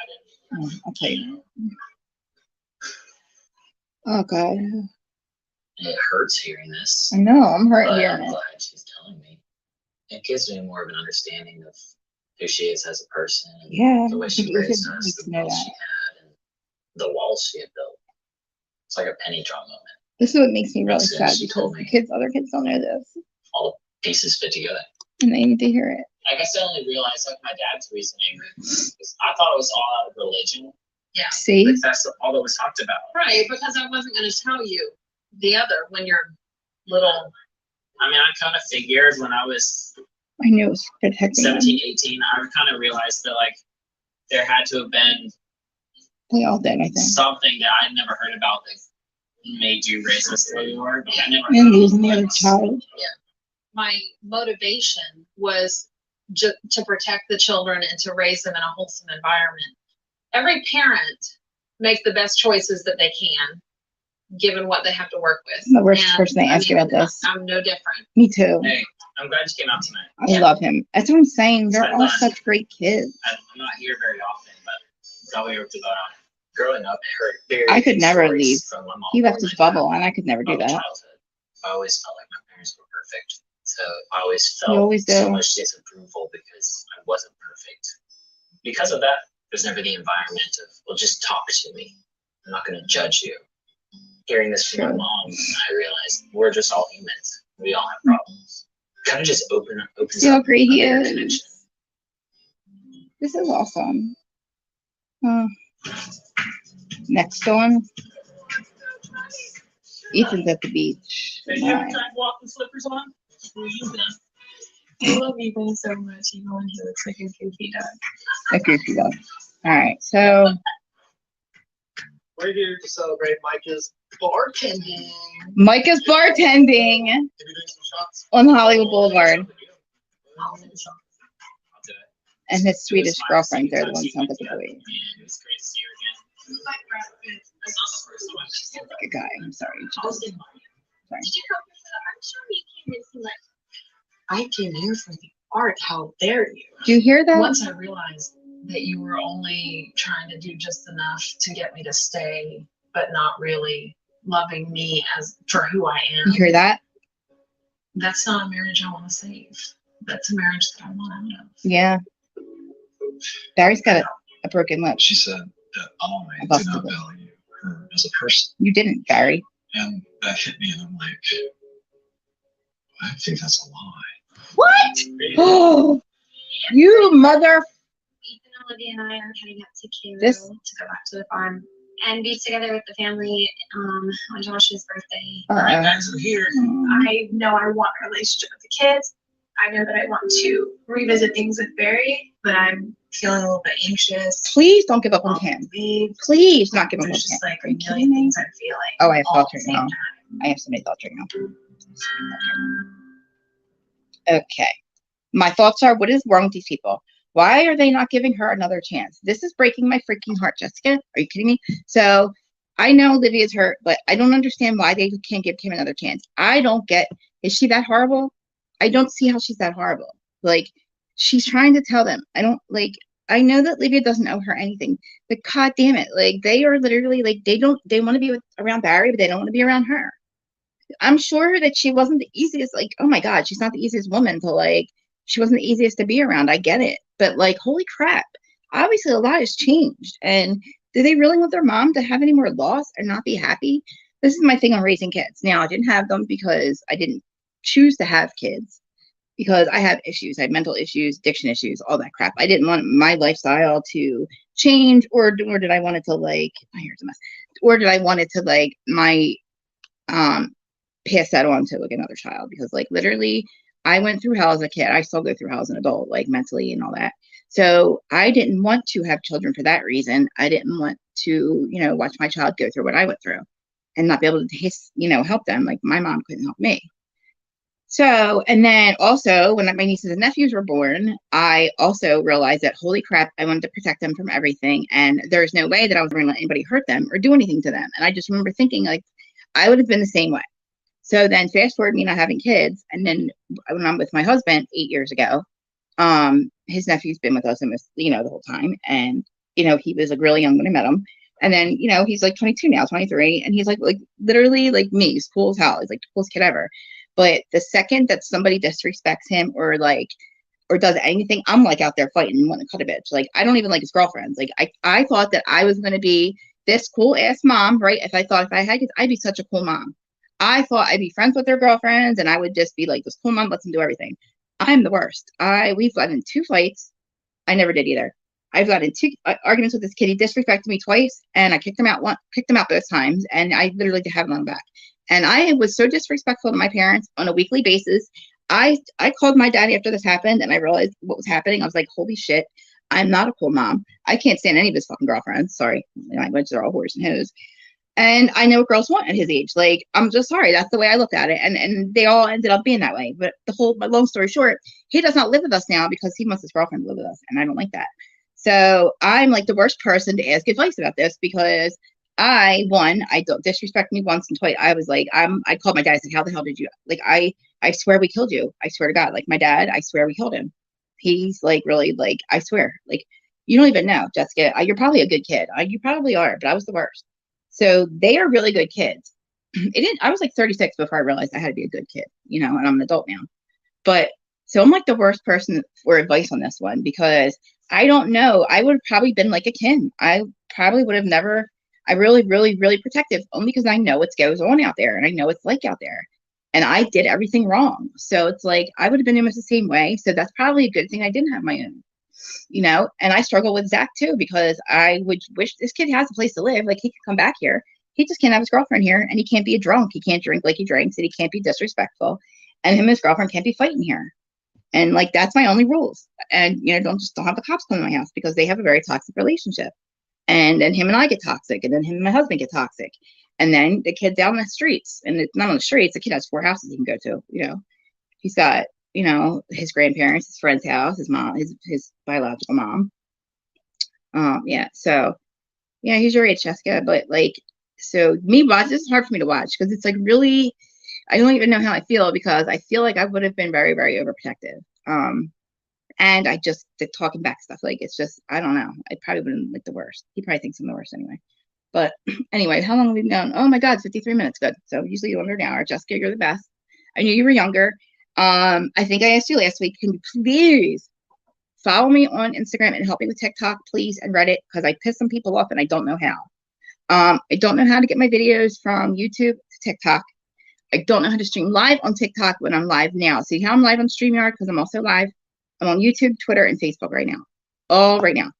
[SPEAKER 2] I'll tell you. Oh god,
[SPEAKER 1] It hurts hearing this.
[SPEAKER 2] I know I'm hurt
[SPEAKER 1] But
[SPEAKER 2] hearing
[SPEAKER 1] I'm
[SPEAKER 2] it.
[SPEAKER 1] glad she's telling me. It gives me more of an understanding of who she is as a person. And
[SPEAKER 2] Yeah,
[SPEAKER 1] the way
[SPEAKER 2] I
[SPEAKER 1] she
[SPEAKER 2] think it
[SPEAKER 1] raised
[SPEAKER 2] would
[SPEAKER 1] us,
[SPEAKER 2] need
[SPEAKER 1] the
[SPEAKER 2] to know
[SPEAKER 1] walls
[SPEAKER 2] that.
[SPEAKER 1] she had, and the walls she had built. It's like a penny drop moment.
[SPEAKER 2] This is what makes me really
[SPEAKER 1] That's it,
[SPEAKER 2] sad
[SPEAKER 1] she
[SPEAKER 2] because
[SPEAKER 1] told
[SPEAKER 2] the
[SPEAKER 1] me.
[SPEAKER 2] other kids don't know this,
[SPEAKER 1] All the pieces fit together.
[SPEAKER 2] and they need to hear it.
[SPEAKER 1] I guess I only realized like my dad's reasoning. I thought it was all out of religion.
[SPEAKER 6] Yeah.
[SPEAKER 2] See,
[SPEAKER 1] Like that's all that was talked about.
[SPEAKER 6] Right, because I wasn't going to tell you the other when you're little.
[SPEAKER 1] I mean, I kind of figured when I was
[SPEAKER 2] I knew it was protecting them.
[SPEAKER 1] 17, 18, I kind of realized that like there had to have been
[SPEAKER 2] They all did, I think.
[SPEAKER 1] something that I'd never heard about that made you raise us the way you were. But I never
[SPEAKER 2] And
[SPEAKER 1] heard
[SPEAKER 2] losing the
[SPEAKER 1] of
[SPEAKER 2] other
[SPEAKER 1] it.
[SPEAKER 2] child.
[SPEAKER 6] My motivation was to protect the children and to raise them in a wholesome environment. Every parent makes the best choices that they can, given what they have to work with.
[SPEAKER 2] I'm the worst
[SPEAKER 6] And,
[SPEAKER 2] person to
[SPEAKER 6] I
[SPEAKER 2] ask
[SPEAKER 6] mean,
[SPEAKER 2] about this.
[SPEAKER 6] I'm no different.
[SPEAKER 2] Me too.
[SPEAKER 1] Hey, I'm glad you came out tonight.
[SPEAKER 2] I love him. That's what I'm saying. They're
[SPEAKER 1] I'm
[SPEAKER 2] all
[SPEAKER 1] glad.
[SPEAKER 2] such great kids.
[SPEAKER 1] I'm not here very often, but thought we were to go out. Growing up, I heard very
[SPEAKER 2] I could
[SPEAKER 1] good
[SPEAKER 2] never
[SPEAKER 1] stories
[SPEAKER 2] leave.
[SPEAKER 1] from my mom
[SPEAKER 2] He left
[SPEAKER 1] or
[SPEAKER 2] his
[SPEAKER 1] my dad
[SPEAKER 2] bubble, and I could never do
[SPEAKER 1] about
[SPEAKER 2] that.
[SPEAKER 1] childhood. I always felt like my parents were perfect. So I always
[SPEAKER 2] You
[SPEAKER 1] felt
[SPEAKER 2] always
[SPEAKER 1] so
[SPEAKER 2] do.
[SPEAKER 1] much disapproval because I wasn't perfect. Because of that, there's never the environment of, well, just talk to me. I'm not going to judge you. Hearing this from my
[SPEAKER 2] True.
[SPEAKER 1] mom, I realized we're just all humans. We all have problems. Kind of just opens
[SPEAKER 2] See how
[SPEAKER 1] up
[SPEAKER 2] great he
[SPEAKER 1] a bigger
[SPEAKER 2] is.
[SPEAKER 1] connection.
[SPEAKER 2] This is awesome. Next one. Ethan's at the beach.
[SPEAKER 1] Have you ever
[SPEAKER 2] Nice.
[SPEAKER 1] tried walking slippers on?
[SPEAKER 3] I love Ethan so much, even when he looks like a goofy dog.
[SPEAKER 2] A goofy dog. All right, so
[SPEAKER 5] We're here to celebrate Micah's bartending.
[SPEAKER 2] Micah's bartending
[SPEAKER 5] Maybe doing some shots.
[SPEAKER 2] on Hollywood Boulevard,
[SPEAKER 1] I'll do it.
[SPEAKER 2] and his Swedish
[SPEAKER 1] It was my
[SPEAKER 2] girlfriends
[SPEAKER 1] second
[SPEAKER 2] are the
[SPEAKER 1] time
[SPEAKER 2] ones
[SPEAKER 1] seeing
[SPEAKER 2] who
[SPEAKER 1] you
[SPEAKER 2] the
[SPEAKER 1] together,
[SPEAKER 2] boys.
[SPEAKER 1] and it was great to see you again. That's not the first time I've seen you.
[SPEAKER 2] Good guy. I'm sorry.
[SPEAKER 1] I was in Miami.
[SPEAKER 7] Did you come here for the art show? You came here for like.
[SPEAKER 3] I came here for the art. How dare you?
[SPEAKER 2] Do you hear that?
[SPEAKER 6] Once I realized that you were only trying to do just enough to get me to stay, but not really loving me as for who I
[SPEAKER 2] You
[SPEAKER 6] am,
[SPEAKER 2] hear that?
[SPEAKER 6] that's not a marriage I want to save. That's a marriage that I want out of.
[SPEAKER 2] Yeah. Barry's got a broken lip.
[SPEAKER 4] She said that I
[SPEAKER 2] I
[SPEAKER 4] did
[SPEAKER 2] busted
[SPEAKER 4] not
[SPEAKER 2] it.
[SPEAKER 4] value her as a person.
[SPEAKER 2] You didn't, Barry.
[SPEAKER 4] And that hit me, and I'm like, I think that's a lie.
[SPEAKER 2] What? Oh, you mother.
[SPEAKER 7] Ethan, Olivia, and I are heading up to Cairo
[SPEAKER 2] This-
[SPEAKER 7] to go back to the farm and be together with the family on Josh's birthday.
[SPEAKER 2] Uh-oh.
[SPEAKER 1] Guys, I'm here.
[SPEAKER 7] I know I want a relationship with the kids. I know that I want to revisit things with Barry, but I'm feeling a little bit anxious.
[SPEAKER 2] Please don't give up on
[SPEAKER 7] I'll
[SPEAKER 2] Cam.
[SPEAKER 7] leave.
[SPEAKER 2] Please do not give up on
[SPEAKER 7] There's
[SPEAKER 2] Cam.
[SPEAKER 7] just like
[SPEAKER 2] Are
[SPEAKER 7] a
[SPEAKER 2] you
[SPEAKER 7] million
[SPEAKER 2] kidding me?
[SPEAKER 7] things I'm feeling.
[SPEAKER 2] Oh, I have
[SPEAKER 7] all
[SPEAKER 2] thoughts
[SPEAKER 7] at
[SPEAKER 2] right
[SPEAKER 7] the
[SPEAKER 2] now.
[SPEAKER 7] same time.
[SPEAKER 2] I have so many thoughts right now. Okay. My thoughts are, what is wrong with these people? Why are they not giving her another chance? This is breaking my freaking heart, Jessica. Are you kidding me? So I know Olivia's hurt, but I don't understand why they can't give Kim another chance. I don't get, is she that horrible? I don't see how she's that horrible. Like, she's trying to tell them. I I know that Livia doesn't owe her anything, but god damn it, like they are literally like they want to be around Barry, but they don't want to be around her. I'm sure that she wasn't the easiest, like, oh my god, she's not the easiest woman to like, she wasn't the easiest to be around. I get it. But like, holy crap. Obviously a lot has changed. And do they really want their mom to have any more loss or not be happy? This is my thing on raising kids. Now I didn't have them because I didn't choose to have kids. Because I have issues. I have mental issues, addiction issues, all that crap. I didn't want my lifestyle to change, or did I want it to like, oh, here's a mess, or did I want it to like my pass that on to like another child? Because like literally I went through hell as a kid. I still go through hell as an adult, like mentally and all that. So I didn't want to have children for that reason. I didn't want to, you know, watch my child go through what I went through and not be able to, you know, help them. Like my mom couldn't help me. So, and then also when my nieces and nephews were born, I also realized that, holy crap, I wanted to protect them from everything. And there's no way that I was going to let anybody hurt them or do anything to them. And I just remember thinking like, I would have been the same way. So then fast forward me not having kids. And then when I'm with my husband 8 years ago, his nephew's been with us almost, you know, the whole time. And, you know, he was like really young when I met him. And then, you know, he's like 22 now, 23. And he's like literally like me, he's cool as hell. He's like the coolest kid ever. But the second that somebody disrespects him or like, or does anything, I'm like out there fighting and want to cut a bitch. Like, I don't even like his girlfriends. Like, I thought that I was going to be this cool ass mom, right? If I had kids, I'd be such a cool mom. I thought I'd be friends with their girlfriends and I would just be like this cool mom, lets them do everything. I'm the worst. We've gotten in 2 fights. I never did either. I've gotten in 2 arguments with this kid. He disrespected me twice and I kicked him out both times. And I literally did have him on the back. And I was so disrespectful to my parents on a weekly basis. I called my daddy after this happened and I realized what was happening. I was like, holy shit, I'm not a cool mom. I can't stand any of his fucking girlfriends. Sorry, my language are all horse and hose. And I know what girls want at his age. Like, I'm just sorry. That's the way I looked at it. And they all ended up being that way. But my long story short, he does not live with us now because he wants his girlfriend to live with us. And I don't like that. So I'm like the worst person to ask advice about this because I don't disrespect me once and twice. I was like, I called my dad. I said, how the hell did you, like, I swear we killed you. I swear to God, like my dad, I swear we killed him. He's like, really, like, I swear, like, you don't even know, Jessica. You're probably a good kid. You probably are, but I was the worst. So they are really good kids. I was like 36 before I realized I had to be a good kid, you know, and I'm an adult now. But so I'm like the worst person for advice on this one because I don't know. I would have probably been like a Kim. I probably would have never. I really, really, really protective only because I know what goes on out there and I know it's like out there. And I did everything wrong. So it's like I would have been almost the same way. So that's probably a good thing I didn't have my own, you know. And I struggle with Zach too because I would wish this kid has a place to live. Like he could come back here. He just can't have his girlfriend here and he can't be a drunk. He can't drink like he drinks and he can't be disrespectful. And him and his girlfriend can't be fighting here. And like that's my only rules. And you know, don't have the cops come to my house because they have a very toxic relationship. And then him and I get toxic, and then him and my husband get toxic, and then the kid down the streets, and it's not on the streets. The kid has 4 houses he can go to. You know, he's got, you know, his grandparents, his friend's house, his mom, his biological mom. Yeah. So, yeah, he's your age, Jessica. But like, so me watch this is hard for me to watch because it's like really, I don't even know how I feel because I feel like I would have been very, very overprotective. And I just the talking back stuff, like it's just, I don't know. I probably wouldn't like the worst. He probably thinks I'm the worst anyway. But anyway, how long have we been going? Oh my God, 53 minutes. Good. So usually under an hour. Jessica, you're the best. I knew you were younger. I think I asked you last week, can you please follow me on Instagram and help me with TikTok, please, and Reddit, because I piss some people off and I don't know how. I don't know how to get my videos from YouTube to TikTok. I don't know how to stream live on TikTok when I'm live now. See how I'm live on StreamYard because I'm also live. I'm on YouTube, Twitter, and Facebook right now. All right now.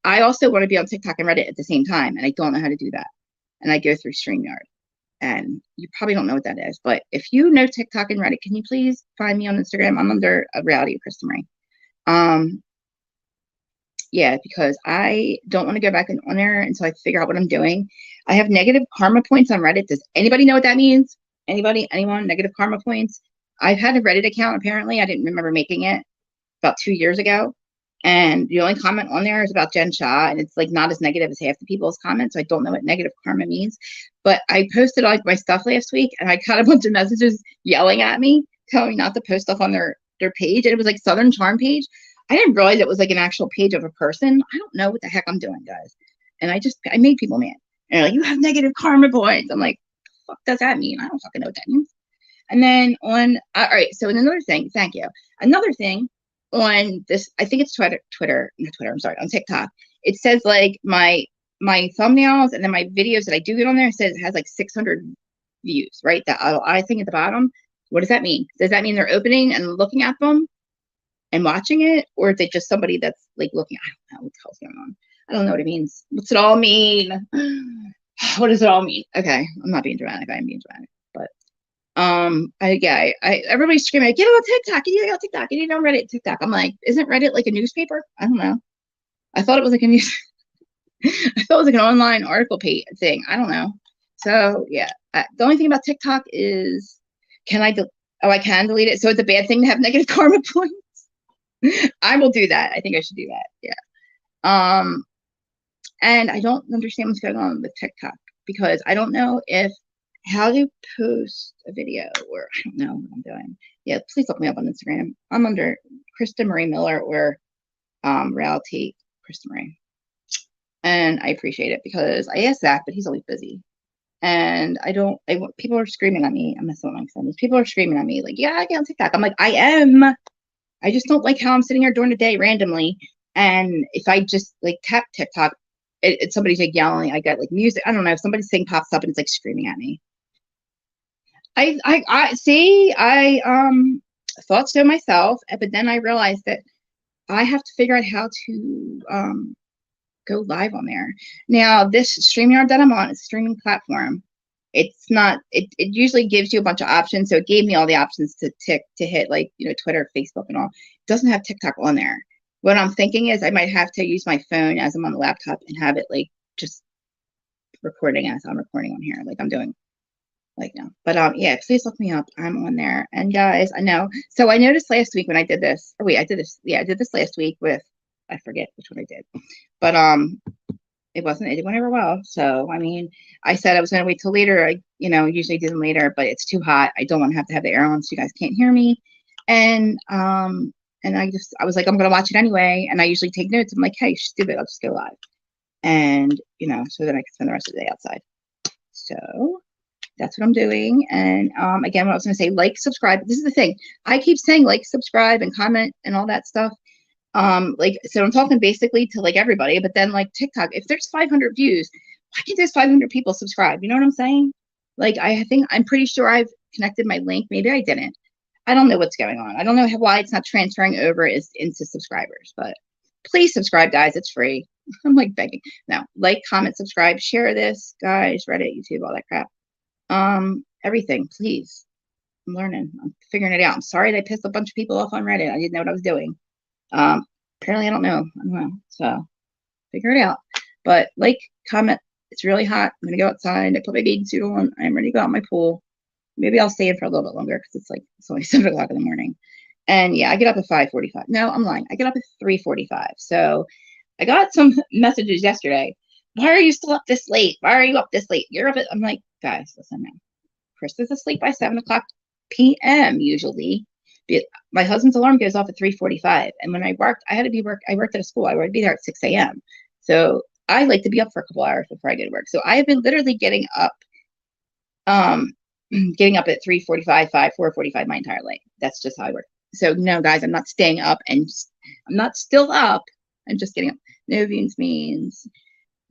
[SPEAKER 2] I also want to be on TikTok and Reddit at the same time, and I don't know how to do that. And I go through StreamYard. And you probably don't know what that is. But if you know TikTok and Reddit, can you please find me on Instagram? I'm under a reality of Krista Marie. Yeah, because I don't want to go back on there until I figure out what I'm doing. I have negative karma points on Reddit. Does anybody know what that means? Anyone? Negative karma points? I've had a Reddit account, apparently. I didn't remember making it about 2 years ago. And the only comment on there is about Jen Shah. And it's like not as negative as half the people's comments. So I don't know what negative karma means. But I posted like my stuff last week and I got a bunch of messages yelling at me, telling me not to post stuff on their page. And it was like Southern Charm page. I didn't realize it was like an actual page of a person. I don't know what the heck I'm doing, guys. And I made people mad. And they're like, you have negative karma points. I'm like, what does that mean? I don't fucking know what that means. And then all right. So another thing, thank you. Another thing on this, I think it's not Twitter, I'm sorry, on TikTok. It says like my thumbnails and then my videos that I do get on there, it says it has like 600 views, right? That I think at the bottom. What does that mean? Does that mean they're opening and looking at them and watching it? Or is it just somebody that's like looking? I don't know what the hell's going on. I don't know what it means. What's it all mean? What does it all mean? Okay, I'm not being dramatic. I am being dramatic. But everybody's screaming, get on TikTok, you need to get on TikTok, you need to get on Reddit, TikTok. I'm like, isn't Reddit like a newspaper? I don't know. I thought it was like a news. I thought it was like an online article page thing. I don't know. So yeah, the only thing about TikTok is, I can delete it. So it's a bad thing to have negative karma points. I will do that. I think I should do that. Yeah. And I don't understand what's going on with TikTok because I don't know how to post a video, or I don't know what I'm doing. Yeah, please look me up on Instagram. I'm under Krista Marie Miller or Reality Krista Marie. And I appreciate it because I asked Zach, but he's always busy. And people are screaming at me. I'm messing with my friends. People are screaming at me like, yeah, I get on TikTok. I'm like, I am. I just don't like how I'm sitting here during the day randomly. And if I just like tap TikTok, it's somebody's like yelling. I get like music. I don't know. If somebody's thing pops up and it's like screaming at me. I see. I thought so myself, but then I realized that I have to figure out how to go live on there. Now, this StreamYard that I'm on is a streaming platform. It's not. It usually gives you a bunch of options. So it gave me all the options to hit, like Twitter, Facebook, and all. It doesn't have TikTok on there. What I'm thinking is I might have to use my phone as I'm on the laptop and have it like just recording as I'm recording on here, like I'm doing like now. But yeah, please look me up. I'm on there. And guys, I know. So I noticed last week when I did this. Oh wait, I did this. Yeah, I did this last week with, I forget which one I did. But it went over well. So I mean, I said I was gonna wait till later. I usually do them later, but it's too hot. I don't want to have the air on so you guys can't hear me. And I was like, I'm gonna watch it anyway. And I usually take notes. I'm like, hey, stupid, I'll just go live. And so that I can spend the rest of the day outside. So that's what I'm doing. And again, what I was going to say, like, subscribe. This is the thing. I keep saying like, subscribe, and comment, and all that stuff. So I'm talking basically to like everybody, but then like TikTok, if there's 500 views, why can't there's 500 people subscribe? You know what I'm saying? Like, I'm pretty sure I've connected my link. Maybe I didn't. I don't know what's going on. I don't know why it's not transferring over into subscribers, but please subscribe, guys. It's free. I'm like begging. No, like, comment, subscribe, share this, guys, Reddit, YouTube, all that crap. Everything, please. I'm learning. I'm figuring it out. I'm sorry that I pissed a bunch of people off on Reddit. I didn't know what I was doing. Apparently I don't know. So figure it out. But like, comment. It's really hot. I'm gonna go outside. I put my bathing suit on. I'm ready to go out in my pool. Maybe I'll stay in for a little bit longer because it's only 7 o'clock in the morning. And yeah, I get up at 5:45. No, I'm lying. I get up at 3:45. So I got some messages yesterday. Why are you still up this late? Why are you up this late? You're up at, I'm like, guys, listen now. Chris is asleep by 7 o'clock p.m. usually. My husband's alarm goes off at 3:45. And when I worked at a school. I would be there at 6 a.m. So I like to be up for a couple hours before I go to work. So I have been literally getting up at 3:45, 4:45 my entire life. That's just how I work. So no, guys, I'm not staying up, and I'm not still up. I'm just getting up. No views means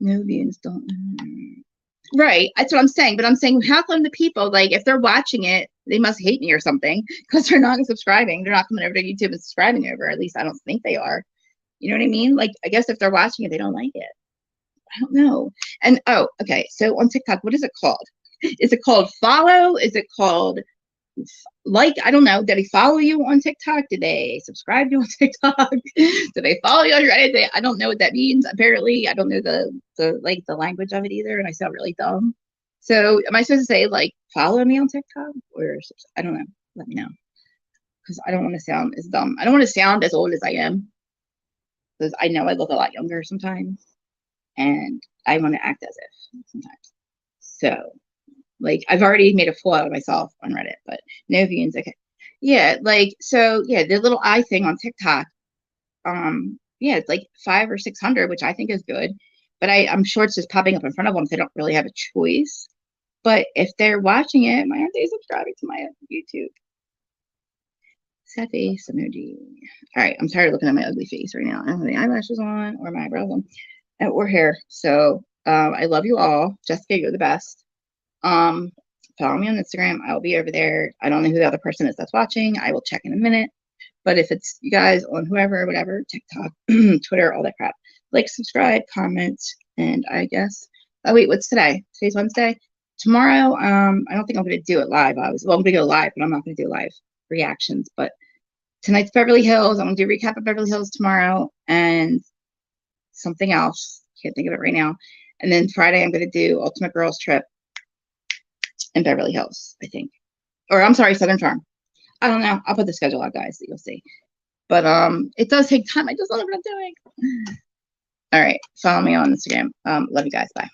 [SPEAKER 2] no views don't. Right, that's what I'm saying. But I'm saying, how come the people, like, if they're watching it, they must hate me or something because they're not subscribing. They're not coming over to YouTube and subscribing over. At least I don't think they are. You know what I mean? Like, I guess if they're watching it, they don't like it. I don't know. And okay. So on TikTok, what is it called? Is it called follow? Is it called like? I don't know. Did they follow you on TikTok? Did they subscribe to you on TikTok? Did they follow you on your Reddit? I don't know what that means. Apparently, I don't know the language of it either, and I sound really dumb. So, am I supposed to say like follow me on TikTok, or I don't know? Let me know, because I don't want to sound as dumb. I don't want to sound as old as I am, because I know I look a lot younger sometimes, and I want to act as if sometimes. So, like, I've already made a fool out of myself on Reddit, but no views. Okay. Yeah, like, so yeah, the little eye thing on TikTok. yeah, it's like 500 or 600, which I think is good. But I'm sure it's just popping up in front of them. So they don't really have a choice. But if they're watching it, why aren't they subscribing to my YouTube? Sad face emoji. All right, I'm tired of looking at my ugly face right now. I don't have any eyelashes on or my eyebrows on or hair. So I love you all. Jessica, you're the best. Follow me on Instagram. I'll be over there. I don't know who the other person is that's watching. I will check in a minute. But if it's you guys on whoever, whatever, TikTok, Twitter, all that crap, like, subscribe, comment, and I guess. Oh wait, what's today? Today's Wednesday. Tomorrow, I don't think I'm gonna do it live. I'm gonna go live, but I'm not gonna do live reactions. But tonight's Beverly Hills. I'm gonna do a recap of Beverly Hills tomorrow and something else. Can't think of it right now. And then Friday, I'm gonna do Ultimate Girls Trip in Beverly Hills, I think. Or I'm sorry, Southern Charm. I don't know. I'll put the schedule out, guys, that you'll see. But it does take time. I just don't know what I'm doing. All right. Follow me on Instagram. Love you guys. Bye.